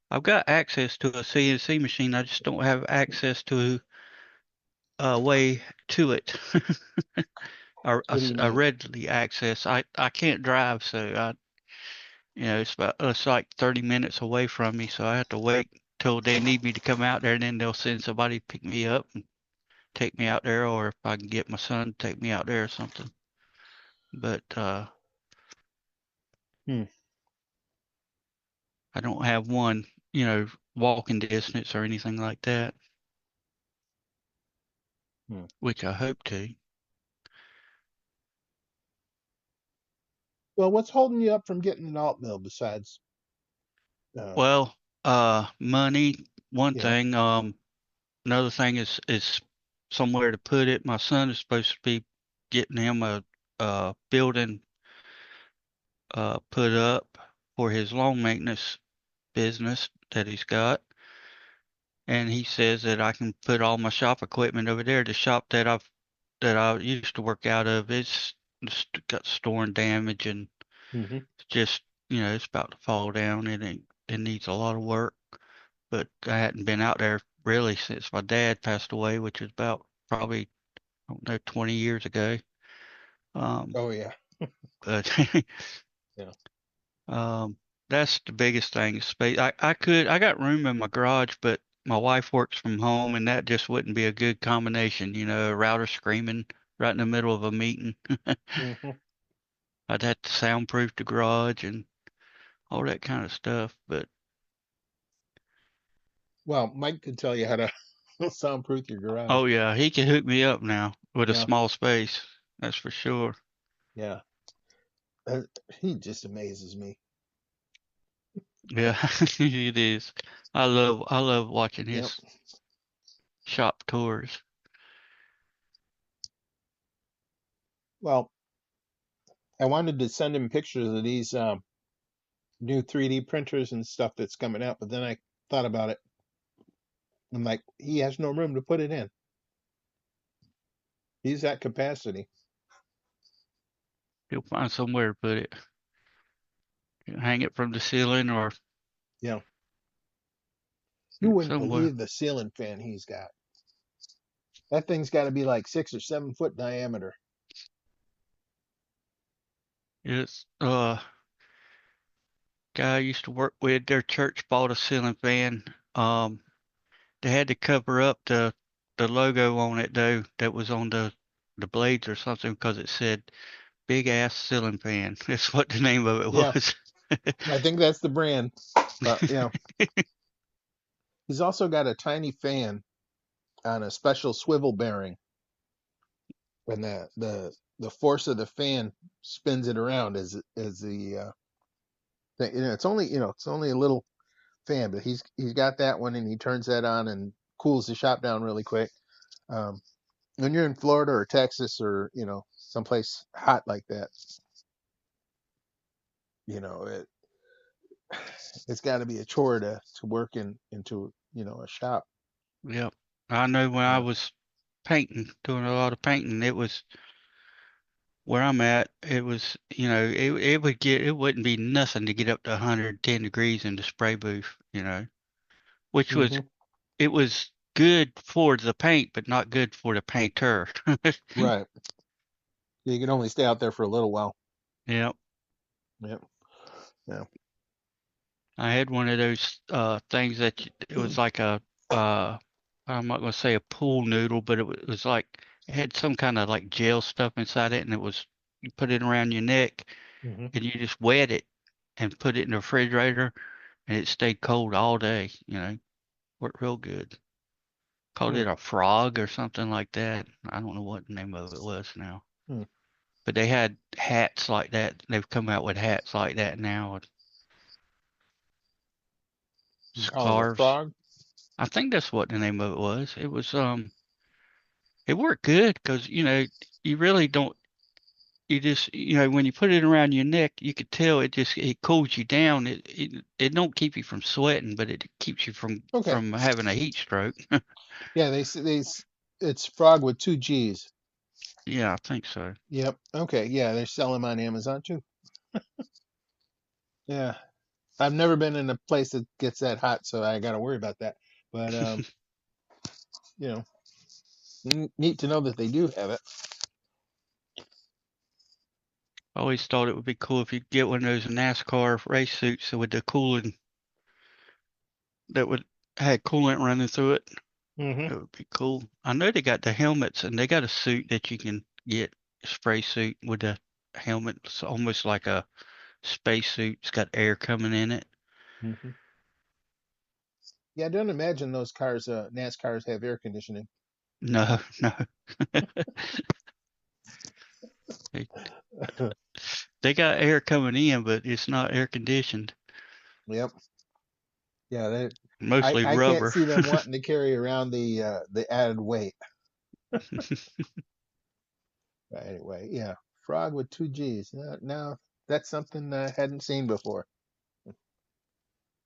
I've got access to a CNC machine. I just don't have access to a way to it. Or what do you a mean? readily access. I can't drive, so it's like 30 minutes away from me, so I have to wait till they need me to come out there, and then they'll send somebody to pick me up and take me out there, or if I can get my son to take me out there or something. But Hmm. I don't have one, you know, walking distance or anything like that, Hmm. which I hope to. Well, what's holding you up from getting an alt mill besides, uh, Well, money, one yeah. thing. Another thing is somewhere to put it. My son is supposed to be getting him a building put up for his lawn maintenance business that he's got. And he says that I can put all my shop equipment over there. The shop that I used to work out of, it's got storm damage and Hmm. it's just, you know, it's about to fall down and it needs a lot of work. But I hadn't been out there really since my dad passed away, which was about probably, I don't know, 20 years ago. Um, Oh yeah. but Yeah. um, that's the biggest thing, space. I got room in my garage, but my wife works from home and that just wouldn't be a good combination, you know, a router screaming right in the middle of a meeting. Hmm. I'd have to soundproof the garage and all that kind of stuff. But Well, Mike could tell you how to soundproof your garage. oh yeah, he can hook me up now with a Yeah. small space. That's for sure. Yeah. Uh, he just amazes me. Yeah, it is. I love watching Yep. his shop tours. Well, I wanted to send him pictures of these new 3D printers and stuff that's coming out, but then I thought about it. I'm like, he has no room to put it in. He's at capacity. He'll find somewhere to put it. Hang it from the ceiling or Yeah. You wouldn't somewhere. believe the ceiling fan he's got. That thing's got to be like 6 or 7 foot diameter. It's guy I used to work with, their church bought a ceiling fan. They had to cover up the logo on it though that was on the blades or something because it said big ass ceiling fan. That's what the name of it Yeah, was. I think that's the brand. But yeah, he's also got a tiny fan on a special swivel bearing, and the force of the fan spins it around as the thing. It's only it's only a little fan, but he's got that one, and he turns that on and cools the shop down really quick. Um, when you're in Florida or Texas or someplace hot like that, it it's got to be a chore to work into a shop. Yep. I know when I Yeah. was painting, doing a lot of painting, it was where I'm at, it was, you know, it wouldn't be nothing to get up to 110 degrees in the spray booth, you know, which was, Hmm. it was good for the paint, but not good for the painter. Right. You can only stay out there for a little while. Yep. Yep. Yeah. I had one of those things that it was like a uh I'm not gonna say a pool noodle, but it was like it had some kind of like gel stuff inside it, and it was you put it around your neck Hmm. and you just wet it and put it in the refrigerator, and it stayed cold all day. You know, worked real good. Called Hmm. it a frog or something like that. I don't know what the name of it was now, Hmm. but they had hats like that. They've come out with hats like that now, You call it a scarves. frog? I think that's what the name of it was. It was it worked good because you know you really don't you just you know when you put it around your neck you could tell it cools you down. It don't keep you from sweating, but it keeps you Okay. from having a heat stroke. Yeah, it's frog with two G's. Yeah, I think so. Yep. Okay. Yeah, they sell them on Amazon too. Yeah. I've never been in a place that gets that hot, so I got to worry about that. But you know, neat to know that they do have it. I always thought it would be cool if you get one of those NASCAR race suits with the cooling that would had coolant running through it. Mm-hmm. That would be cool. I know they got the helmets and they got a suit that you can get, a spray suit with a helmet. It's almost like a space suit. It's got air coming in it. Mm-hmm. Yeah, I don't imagine those cars, NASCARs, have air conditioning. No, no. They, they got air coming in, but it's not air conditioned. Yep. Yeah, Mostly I can't rubber. see them wanting to carry around the added weight. But anyway, yeah, frog with two G's. Now that's something I hadn't seen before.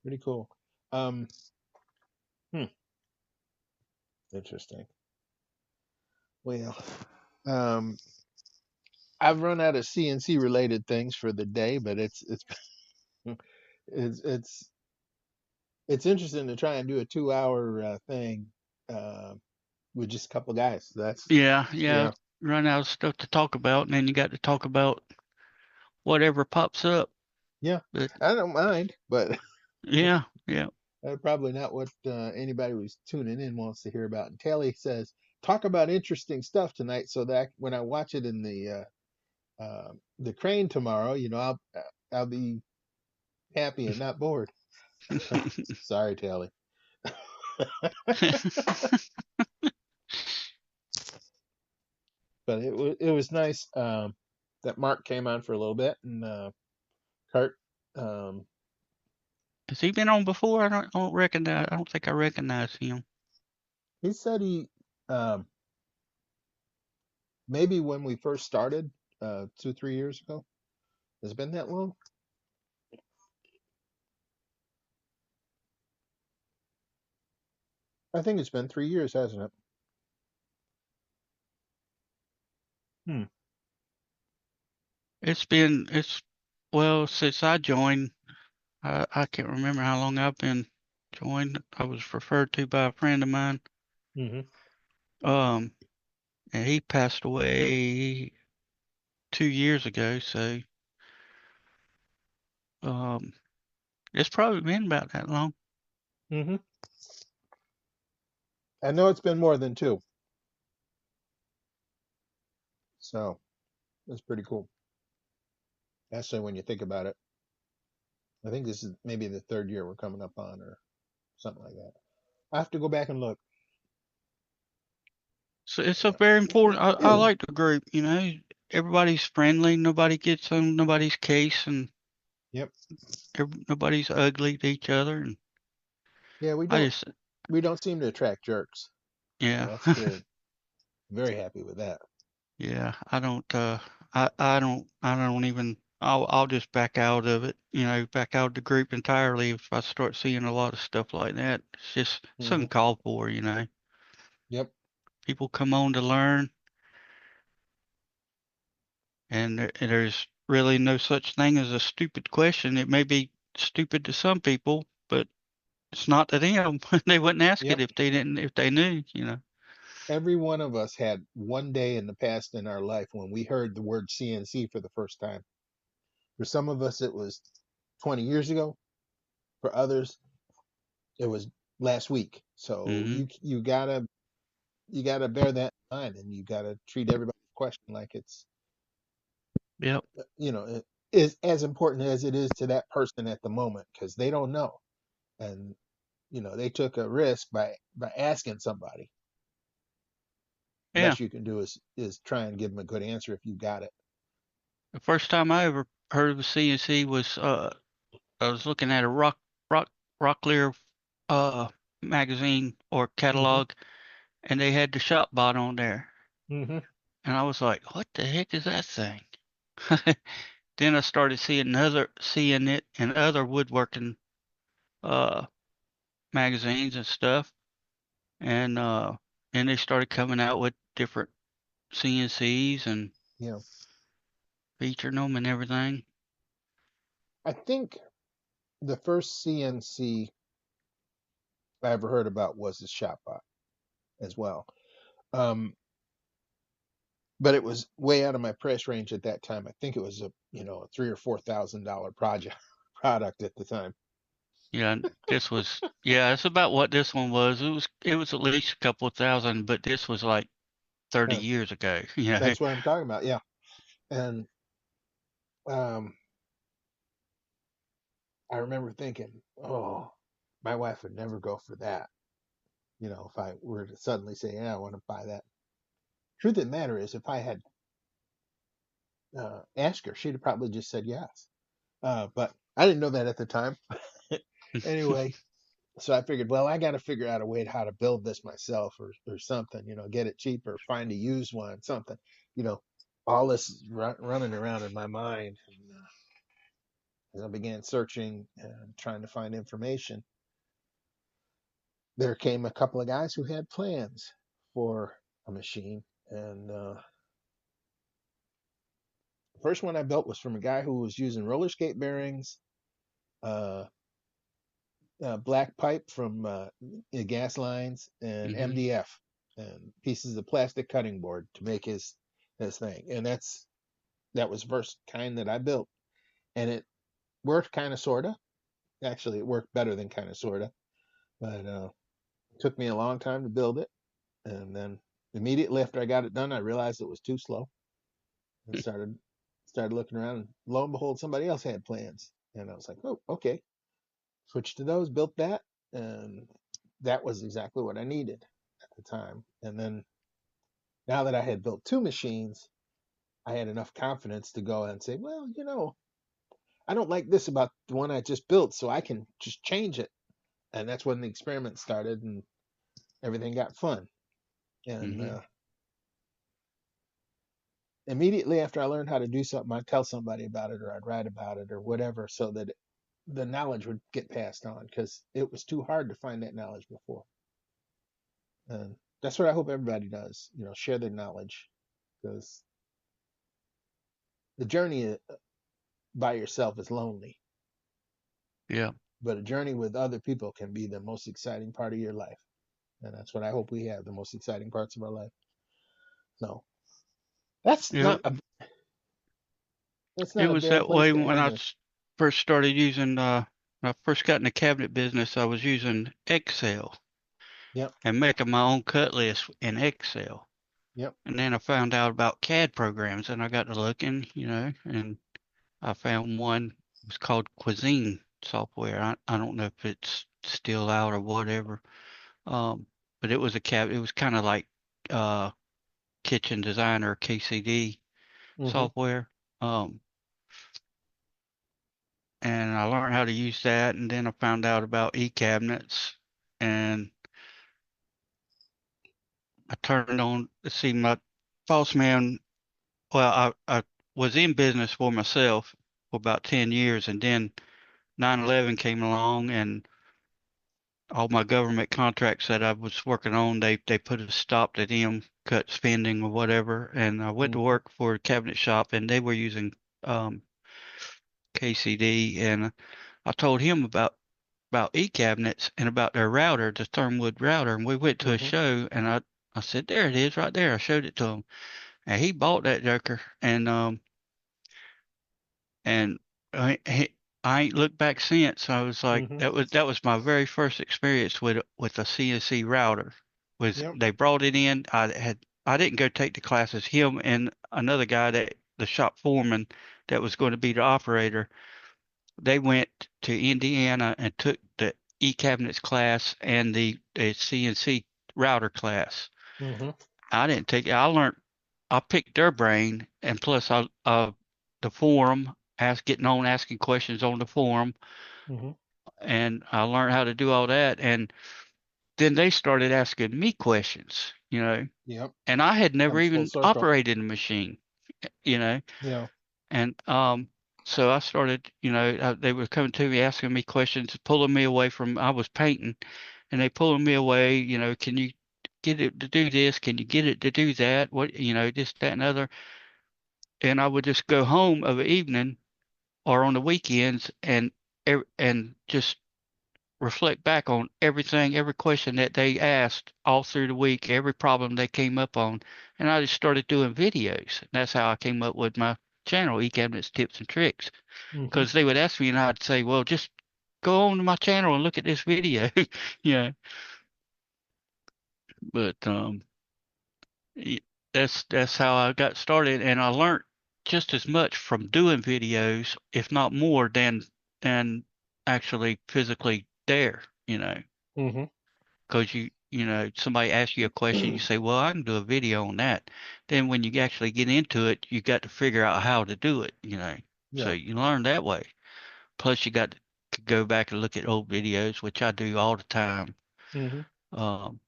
Pretty cool. Um, hmm, interesting. Well, um, I've run out of CNC related things for the day, but it's it's it's interesting to try and do a 2 hour thing uh, with just a couple guys. That's Yeah, yeah. yeah, Run out of stuff to talk about, and then you got to talk about whatever pops up. yeah. But I don't mind, but yeah, yeah. probably not what anybody who's tuning in wants to hear about. And Tally says, talk about interesting stuff tonight, so that when I watch it in the crane tomorrow, I'll be happy and not bored. Sorry, Tally. But it was nice that Mark came on for a little bit, and Kurt. Um, Has he been on before? I don't recognize. I don't think I recognize him. he said he maybe when we first started 2 3 years ago. Has it been that long? I think it's been 3 years, hasn't it? Hmm. It's well since I joined. I can't remember how long I've been joined. I was referred to by a friend of mine. Mm-hmm. Um, and he passed away 2 years ago. So um, it's probably been about that long. Mm-hmm. I know it's been more than two, so that's pretty cool. Actually, when you think about it, I think this is maybe the third year we're coming up on, or something like that. I have to go back and look. So it's a very important. I like the group. Everybody's friendly. Nobody gets on nobody's case, and Yep. nobody's ugly to each other. And Yeah, I just, we don't seem to attract jerks, so yeah, that's good. Very happy with that. yeah. I don't. I don't even. I'll just back out of it. Back out of the group entirely if I start seeing a lot of stuff like that. It's just Mm-hmm. uncalled for. Yep. People come on to learn, and there's really no such thing as a stupid question. It may be stupid to some people, but it's not to them. They wouldn't ask it Yep. if they knew. Every one of us had one day in the past in our life when we heard the word CNC for the first time. For some of us, it was 20 years ago. For others, it was last week. So Hmm. you gotta bear that in mind, and you gotta treat everybody's question like it's Yep. it is as important as it is to that person at the moment, because they don't know, and they took a risk by asking somebody. The Yeah. best you can do is try and give them a good answer if you got it. The first time I ever heard of a CNC was I was looking at a rock Rocklear uh magazine or Mm-hmm. catalog, and they had the shop bot on there, Mm-hmm. and I was like, "What the heck is that thing?" Then I started seeing it in other woodworking uh magazines and stuff, and then they started coming out with different CNCs and Yeah. featuring them and everything. I think the first CNC I ever heard about was the Shopbot as well. Um, but it was way out of my price range at that time. I think it was a $3,000 or $4,000 product at the time. Yeah, this was yeah, it's about what this one was. It was at least a couple of thousand, but this was like 30 Uh, years ago, you know. that's what I'm talking about. Yeah. And um, I remember thinking, oh, my wife would never go for that. You know, if I were to suddenly say, yeah, I want to buy that. Truth of the matter is, if I had asked her, she'd have probably just said yes. But I didn't know that at the time. Anyway, so I figured, well, I got to figure out a way how to build this myself or something, you know, get it cheaper, find a used one, something, you know, all this is running around in my mind. And, as I began searching and trying to find information, there came a couple of guys who had plans for a machine. And the first one I built was from a guy who was using roller skate bearings, uh, black pipe from the gas lines, and hmm MDF and pieces of plastic cutting board to make his thing. And that was the first kind that I built, and it worked kind of sorta. Actually, it worked better than kind of sorta, but it took me a long time to build it. And then immediately after I got it done, I realized it was too slow and started looking around. And lo and behold, somebody else had plans, and I was like, oh, okay. Switched to those, built that, and that was exactly what I needed at the time. And then now that I had built two machines, I had enough confidence to go and say, well, you know, I don't like this about the one I just built, so I can just change it. And that's when the experiment started and everything got fun. And hmm immediately after I learned how to do something, I'd tell somebody about it or I'd write about it or whatever so that the knowledge would get passed on because it was too hard to find that knowledge before. And that's what I hope everybody does, you know, share their knowledge because the journey by yourself is lonely, Yeah. but a journey with other people can be the most exciting part of your life. And that's what I hope we have, the most exciting parts of our life. So that's Yeah. not It a was bad that place way to when end I this. first started using when I first got in the cabinet business, I was using Excel Yep, and making my own cut list in Excel. yep. And then I found out about CAD programs and I got to looking, you know, and I found one. It was called Cuisine software. I don't know if it's still out or whatever. Um, but it was kind of like uh Kitchen Designer KCD Hmm. software. Um, and I learned how to use that, and then I found out about e-cabinets, and I turned on to see my boss man. Well, I was in business for myself for about 10 years, and then 9/11 came along, and all my government contracts that I was working on, they put a stop to them, cut spending or whatever, and I went to Hmm. work for a cabinet shop, and they were using um, KCD, and I told him about e-cabinets and about their router, the Thermwood router, and we went to a Hmm. show, and I said, there it is right there. I showed it to him, and he bought that joker, and I ain't looked back since. I was like, Hmm. that was my very first experience with a CNC router. Was Yep. they brought it in? I didn't go take the classes. Him and another guy that the shop foreman that was going to be the operator, they went to Indiana and took the e-cabinets class and the CNC router class. Hmm. I didn't take it. I picked their brain, and plus the forum, getting on asking questions on the forum, Hmm. and I learned how to do all that. And then they started asking me questions, you know, Yep. and I had never Comes full even circle. operated a machine, you know, Yeah. and so I started, you know, they were coming to me asking me questions, pulling me away from I was painting, and they pulling me away, you know, can you get it to do this? Can you get it to do that? What, you know, this, that, and other. And I would just go home of an evening or on the weekends and just reflect back on everything, every question that they asked all through the week, every problem they came up on, and I just started doing videos. That's how I came up with my channel, eCabinets Tips and Tricks, Hmm. because they would ask me, and I'd say, well, just go on to my channel and look at this video. Yeah, but y- that's how I got started, and I learned just as much from doing videos, if not more, than actually physically there. Mm-hmm. Because somebody asks you a question, you say, well, I can do a video on that. Then when you actually get into it, you got to figure out how to do it. So Yeah. you learn that way. Plus you got to go back and look at old videos, which I do all the time. Mm-hmm. Um,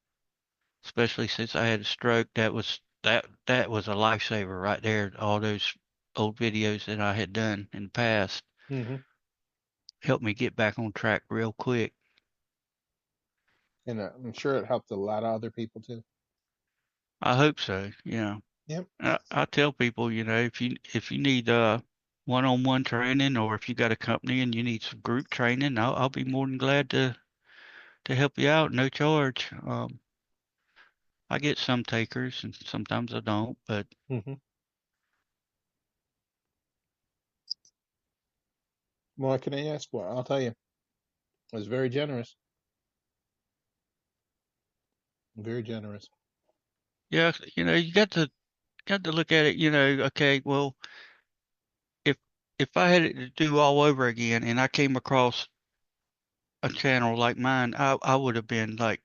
Especially since I had a stroke, that was a lifesaver right there. All those old videos that I had done in the past Mm-hmm. helped me get back on track real quick. And I'm sure it helped a lot of other people too. I hope so. Yeah. Yep. I tell people, if you need one-on-one training, or if you got a company and you need some group training, I'll be more than glad to help you out, no charge. I get some takers and sometimes I don't, but Mm-hmm. What can I ask for? I'll tell you. It was very generous. Very generous. yeah, you got to look at it, okay, well, if if I had it to do all over again and I came across a channel like mine, I would have been like,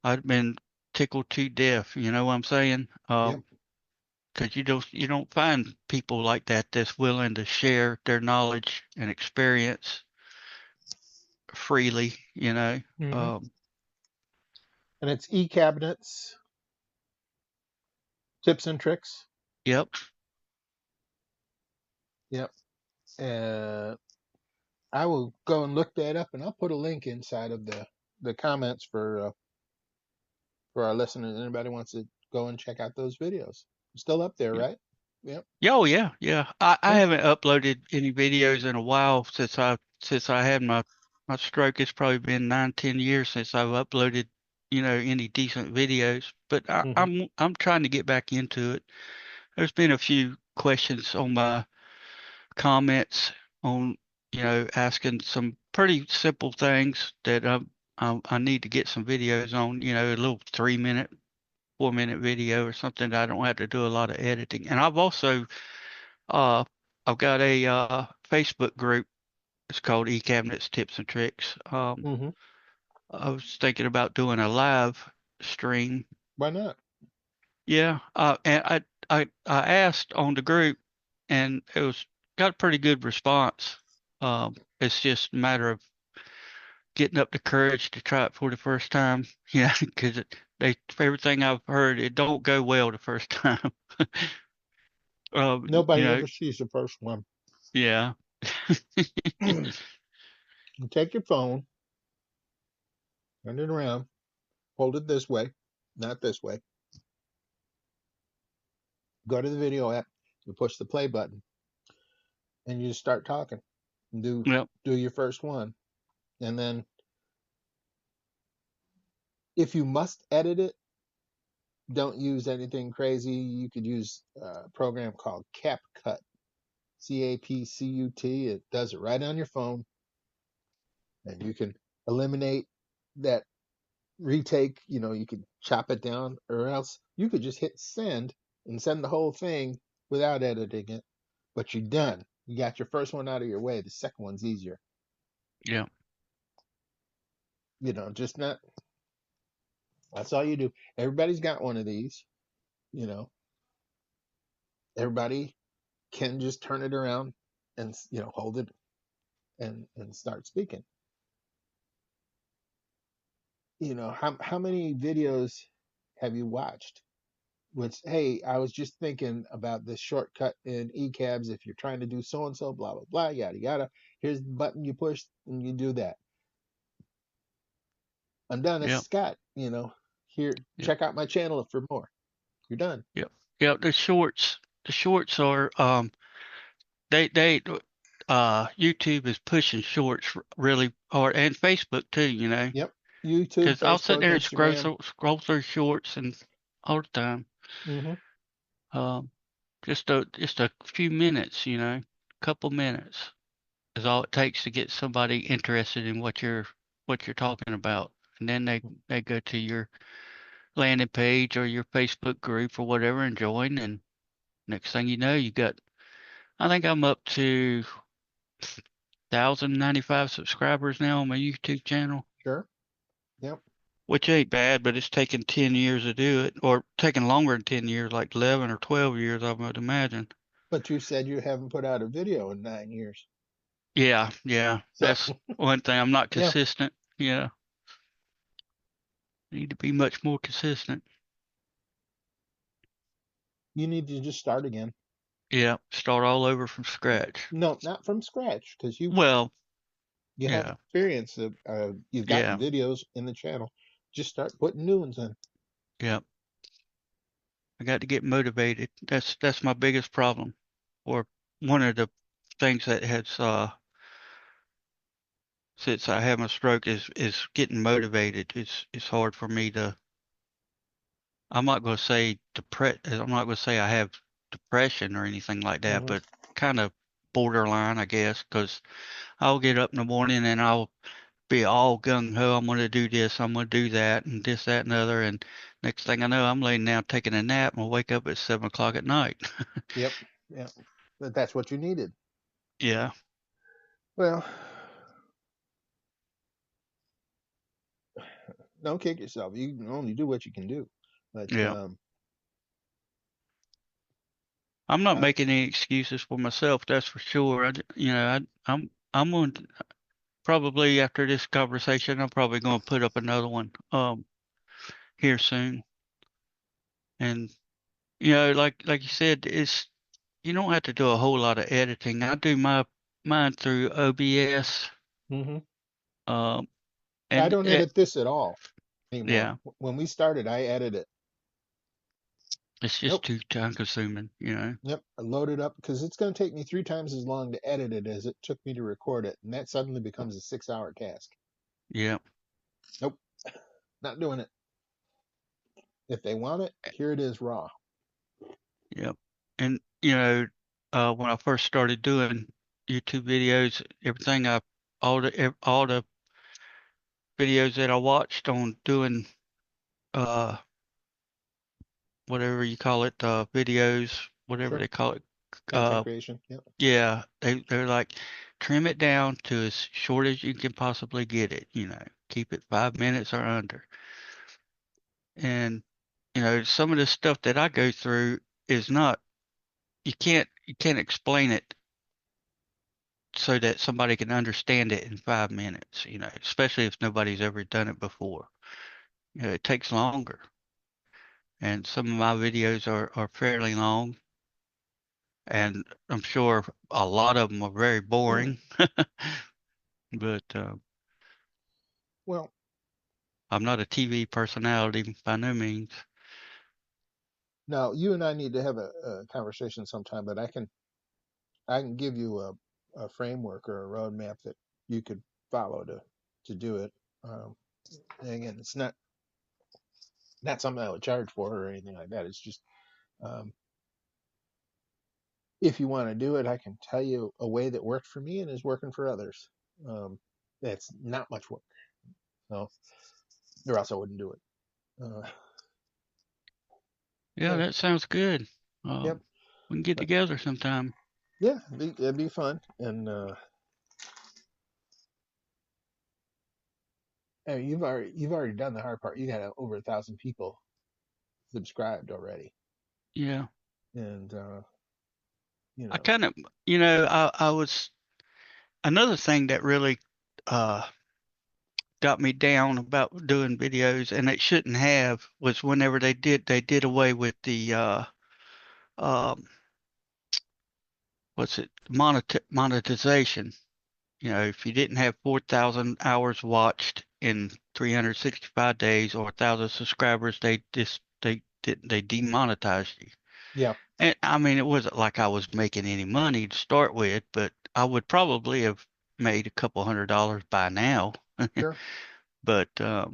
I'd been tickled to death, you know what I'm saying? Yep. Because you don't find people like that that's willing to share their knowledge and experience freely, Mm-hmm. Um, And it's e-cabinets, tips and tricks. yep, Yep. Uh, I will go and look that up, and I'll put a link inside of the comments for our listeners. Anybody wants to go and check out those videos? Still up there, yep. right? Yep. Yeah, oh yeah, yeah. I Yeah. haven't uploaded any videos in a while since I had my stroke. It's probably been 9, 10 years since I've uploaded, any decent videos. But Mm-hmm. I'm trying to get back into it. There's been a few questions on my comments on, asking some pretty simple things that I need to get some videos on, a little 3 minute, 4 minute video or something that I don't have to do a lot of editing. And uh, I've got a Facebook group. It's called eCabinets Tips and Tricks. Mm-hmm. I was thinking about doing a live stream. Why not? Yeah, and I asked on the group, and it was got a pretty good response. It's just a matter of getting up the courage to try it for the first time. Yeah, because everything I've heard, it don't go well the first time. You Nobody know, ever sees the first one. yeah, You take your phone, turn it around, hold it this way, not this way. Go to the video app, you push the play button, and you just start talking. Do yep, do your first one, and then if you must edit it, don't use anything crazy. You could use a program called CapCut, CapCut. It does it right on your phone, and you can eliminate that retake. You can chop it down, or else you could just hit send and send the whole thing without editing it. But you're done. You got your first one out of your way. The second one's easier. yep, Just not. That's all you do. Everybody's got one of these. You know, everybody can just turn it around and hold it and start speaking. How many videos have you watched? Which, hey, I was just thinking about this shortcut in eCabs. If you're trying to do so and so, blah blah blah, yada yada. Here's the button you push, and you do that. I'm done. It's yep, Scott. Here, yep, check out my channel for more. You're done. yep, yep. The shorts are they YouTube is pushing shorts really hard, and Facebook too, Yep. YouTube, because I'll sit Facebook, there and scroll Instagram. scroll through shorts and all the time. Hmm. Um, just a few minutes, couple minutes. is all it takes to get somebody interested in what you're talking about. And then they go to your landing page or your Facebook group or whatever and join, and next thing you know, you got, I think I'm up to 1,095 subscribers now on my YouTube channel, Sure. Yep. which ain't bad, but it's taken 10 years to do it, or taken longer than 10 years, like 11 or 12 years, I would imagine. But you said you haven't put out a video in 9 years. Yeah, So that's one thing. I'm not yeah, consistent. Yeah, need to be much more consistent. you need to just start again. Yeah, start all over from scratch. No, not from scratch, because Well, you have yeah, experience. You've got yeah, videos in the channel. Just start putting new ones in. yeah. I got to get motivated. That's my biggest problem, or one of the things that has since I had my stroke is getting motivated. It's hard for me to. I'm not going to say I'm not going to say I have depression or anything like that, Hmm. but kind of borderline, I guess, because I'll get up in the morning and I'll be all gung ho. I'm going to do this. I'm going to do that, and this, that, and other. And next thing I know, I'm laying down taking a nap and I'll wake up at 7 o'clock at night. Yep. Yep. But that's what you needed. Yeah, Well, don't kick yourself. You can only do what you can do. But yeah. I'm not uh, making any excuses for myself. That's for sure. I'm going to probably after this conversation, I'm probably going to put up another one here soon. And like you said, it's you don't have to do a whole lot of editing. I do mine through OBS. mhm. Um, I and don't edit this at all anymore. yeah, When we started, I edited it. it's just Nope. too time consuming. Yep. I load it up because it's going to take me 3 times as long to edit it as it took me to record it. And that suddenly becomes a 6-hour task. Yeah, Nope. Not doing it. If they want it, here it is raw. yeah. And when I first started doing YouTube videos, all the videos that I watched on doing uh whatever you call it, videos, whatever Sure. they call it. Content Uh creation. Yep. yeah, they're like trim it down to as short as you can possibly get it. Keep it 5 minutes or under. And some of the stuff that I go through is not you can't explain it so that somebody can understand it in 5 minutes, especially if nobody's ever done it before. It takes longer. And some of my videos are fairly long, and I'm sure a lot of them are very boring. But Well, I'm not a TV personality by no means. now you and I need to have a conversation sometime, but I can give you a framework or a roadmap that you could follow to do it. Um, and again, it's not something I would charge for or anything like that. It's just um, if you want to do it, I can tell you a way that worked for me and is working for others. That's not much work, so or else I wouldn't do it. Yeah, But that sounds good. yep, We can get but together sometime. yeah, it'd be fun. And hey, you've already done the hard part. You got over 1,000 people subscribed already, Yeah. and you I know, kind of, I was another thing that really uh got me down about doing videos, and it shouldn't have, was whenever they did away with the um what's it monetization. If you didn't have 4,000 hours watched in 365 days or 1,000 subscribers, they demonetized you. yeah, And I mean, it wasn't like I was making any money to start with, but I would probably have made a couple $100 by now. sure, But yeah.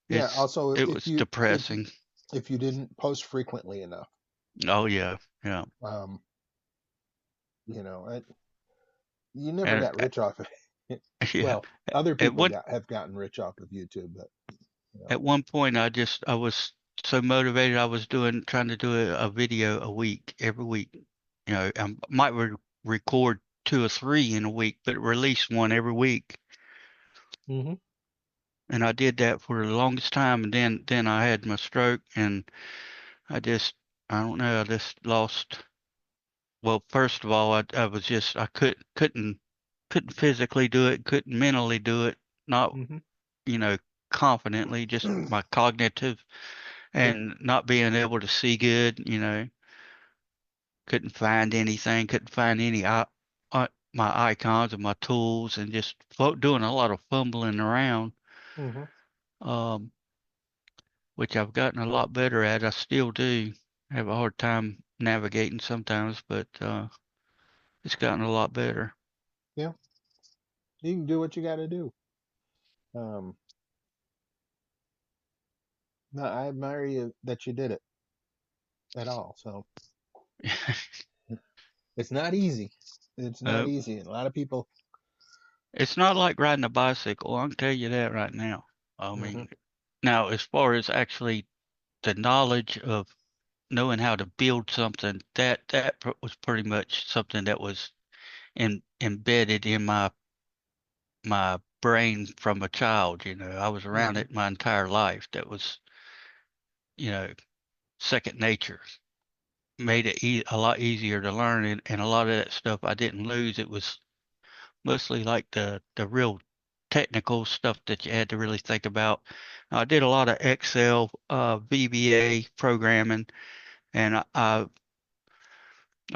it's Also, it was depressing. if you didn't post frequently enough, Oh yeah, yeah, um, you know, You never And got rich off of it. yeah, Well, other at people one have gotten rich off of YouTube, but you know. at one point I was so motivated I was trying to do a video a week every week. You know, I might record two or three in a week, but release one every week. Hmm. And I did that for the longest time, and then I had my stroke, and I just I don't know, I just lost. Well, first of all, I was just I couldn't physically do it, couldn't mentally do it, not Hmm. you know confidently, just my cognitive Yeah. and not being able to see good, couldn't find anything, couldn't find any my icons and my tools, and just doing a lot of fumbling around. Hmm. Um, which I've gotten a lot better at. I still do have a hard time navigating sometimes, but it's gotten a lot better. Yeah. You can do what you got to do. Um, no, I admire you that you did it at all. So it's not easy. It's not uh, easy. And a lot of people. it's not like riding a bicycle. I can tell you that right now. I Hmm. mean, now as far as actually the knowledge of knowing how to build something, that was pretty much something that was embedded in my brain from a child. I was around Hmm. it my entire life. That was, you know, second nature. Made it a lot easier to learn, and a lot of that stuff I didn't lose. It was mostly like the real technical stuff that you had to really think about. I did a lot of Excel, VBA programming, and I've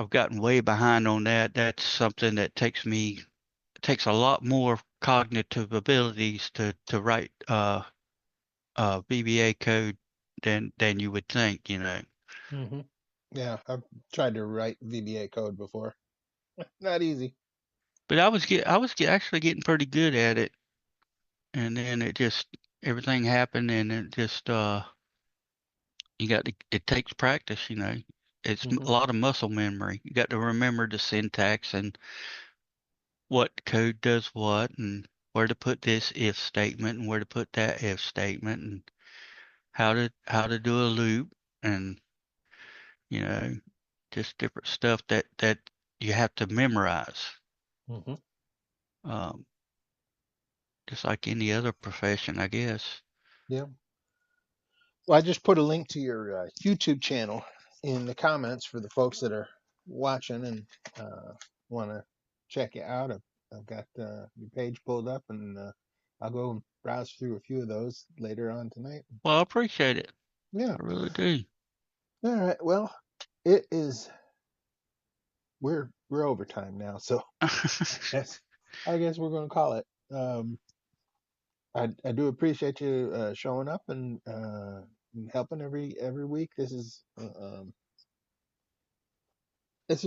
gotten way behind on that. That's something that takes a lot more cognitive abilities to write VBA code than you would think. Hmm. Yeah, I've tried to write VBA code before. Not easy. But actually getting pretty good at it, and then everything happened, and it just it takes practice. It's Hmm. a lot of muscle memory. You got to remember the syntax and what code does what, and where to put this if statement and where to put that if statement, and how to do a loop, and you know just different stuff that you have to memorize. Hmm. Um, just like any other profession, I guess. Yeah. Well, I just put a link to your YouTube channel in the comments for the folks that are watching and want to check it out. I've got your page pulled up, and I'll go and browse through a few of those later on tonight. Well, I appreciate it. Yeah. I really do. All right. Well, it is. We're overtime now, so yes, I guess we're going to call it. I do appreciate you showing up and helping every week. This is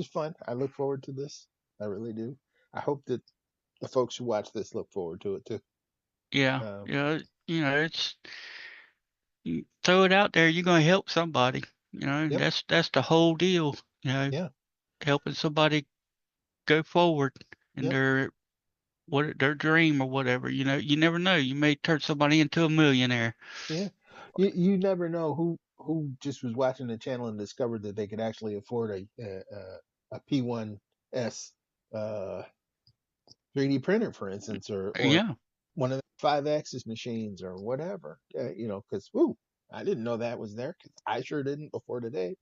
fun. I look forward to this. I really do. I hope that the folks who watch this look forward to it too. Yeah, Um, yeah, it's you throw it out there, you're gonna help somebody. yep. That's the whole deal. Yeah. Helping somebody go forward in Yep. their dream or whatever. You never know. You may turn somebody into a millionaire. Yeah. You never know who just was watching the channel and discovered that they could actually afford a P1S 3D printer, for instance, or Yeah. one of the 5 axis machines or whatever. Because whoo, I didn't know that was there. 'Cause I sure didn't before today.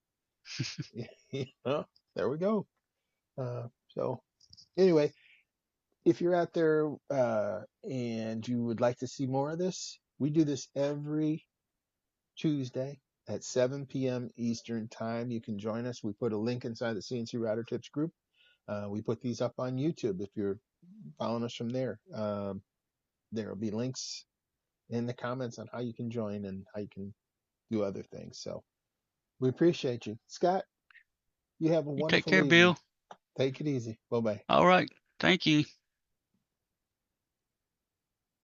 You know, there we go. So anyway, if you're out there and you would like to see more of this, we do this every Tuesday at 7 p.m. Eastern Time. You can join us. We put a link inside the CNC Router Tips group. We put these up on YouTube if you're following us from there. There will be links in the comments on how you can join and how you can do other things. So we appreciate you. Scott, you have a You take wonderful care, evening. Bill. Take it easy. Bye bye. All right. Thank you.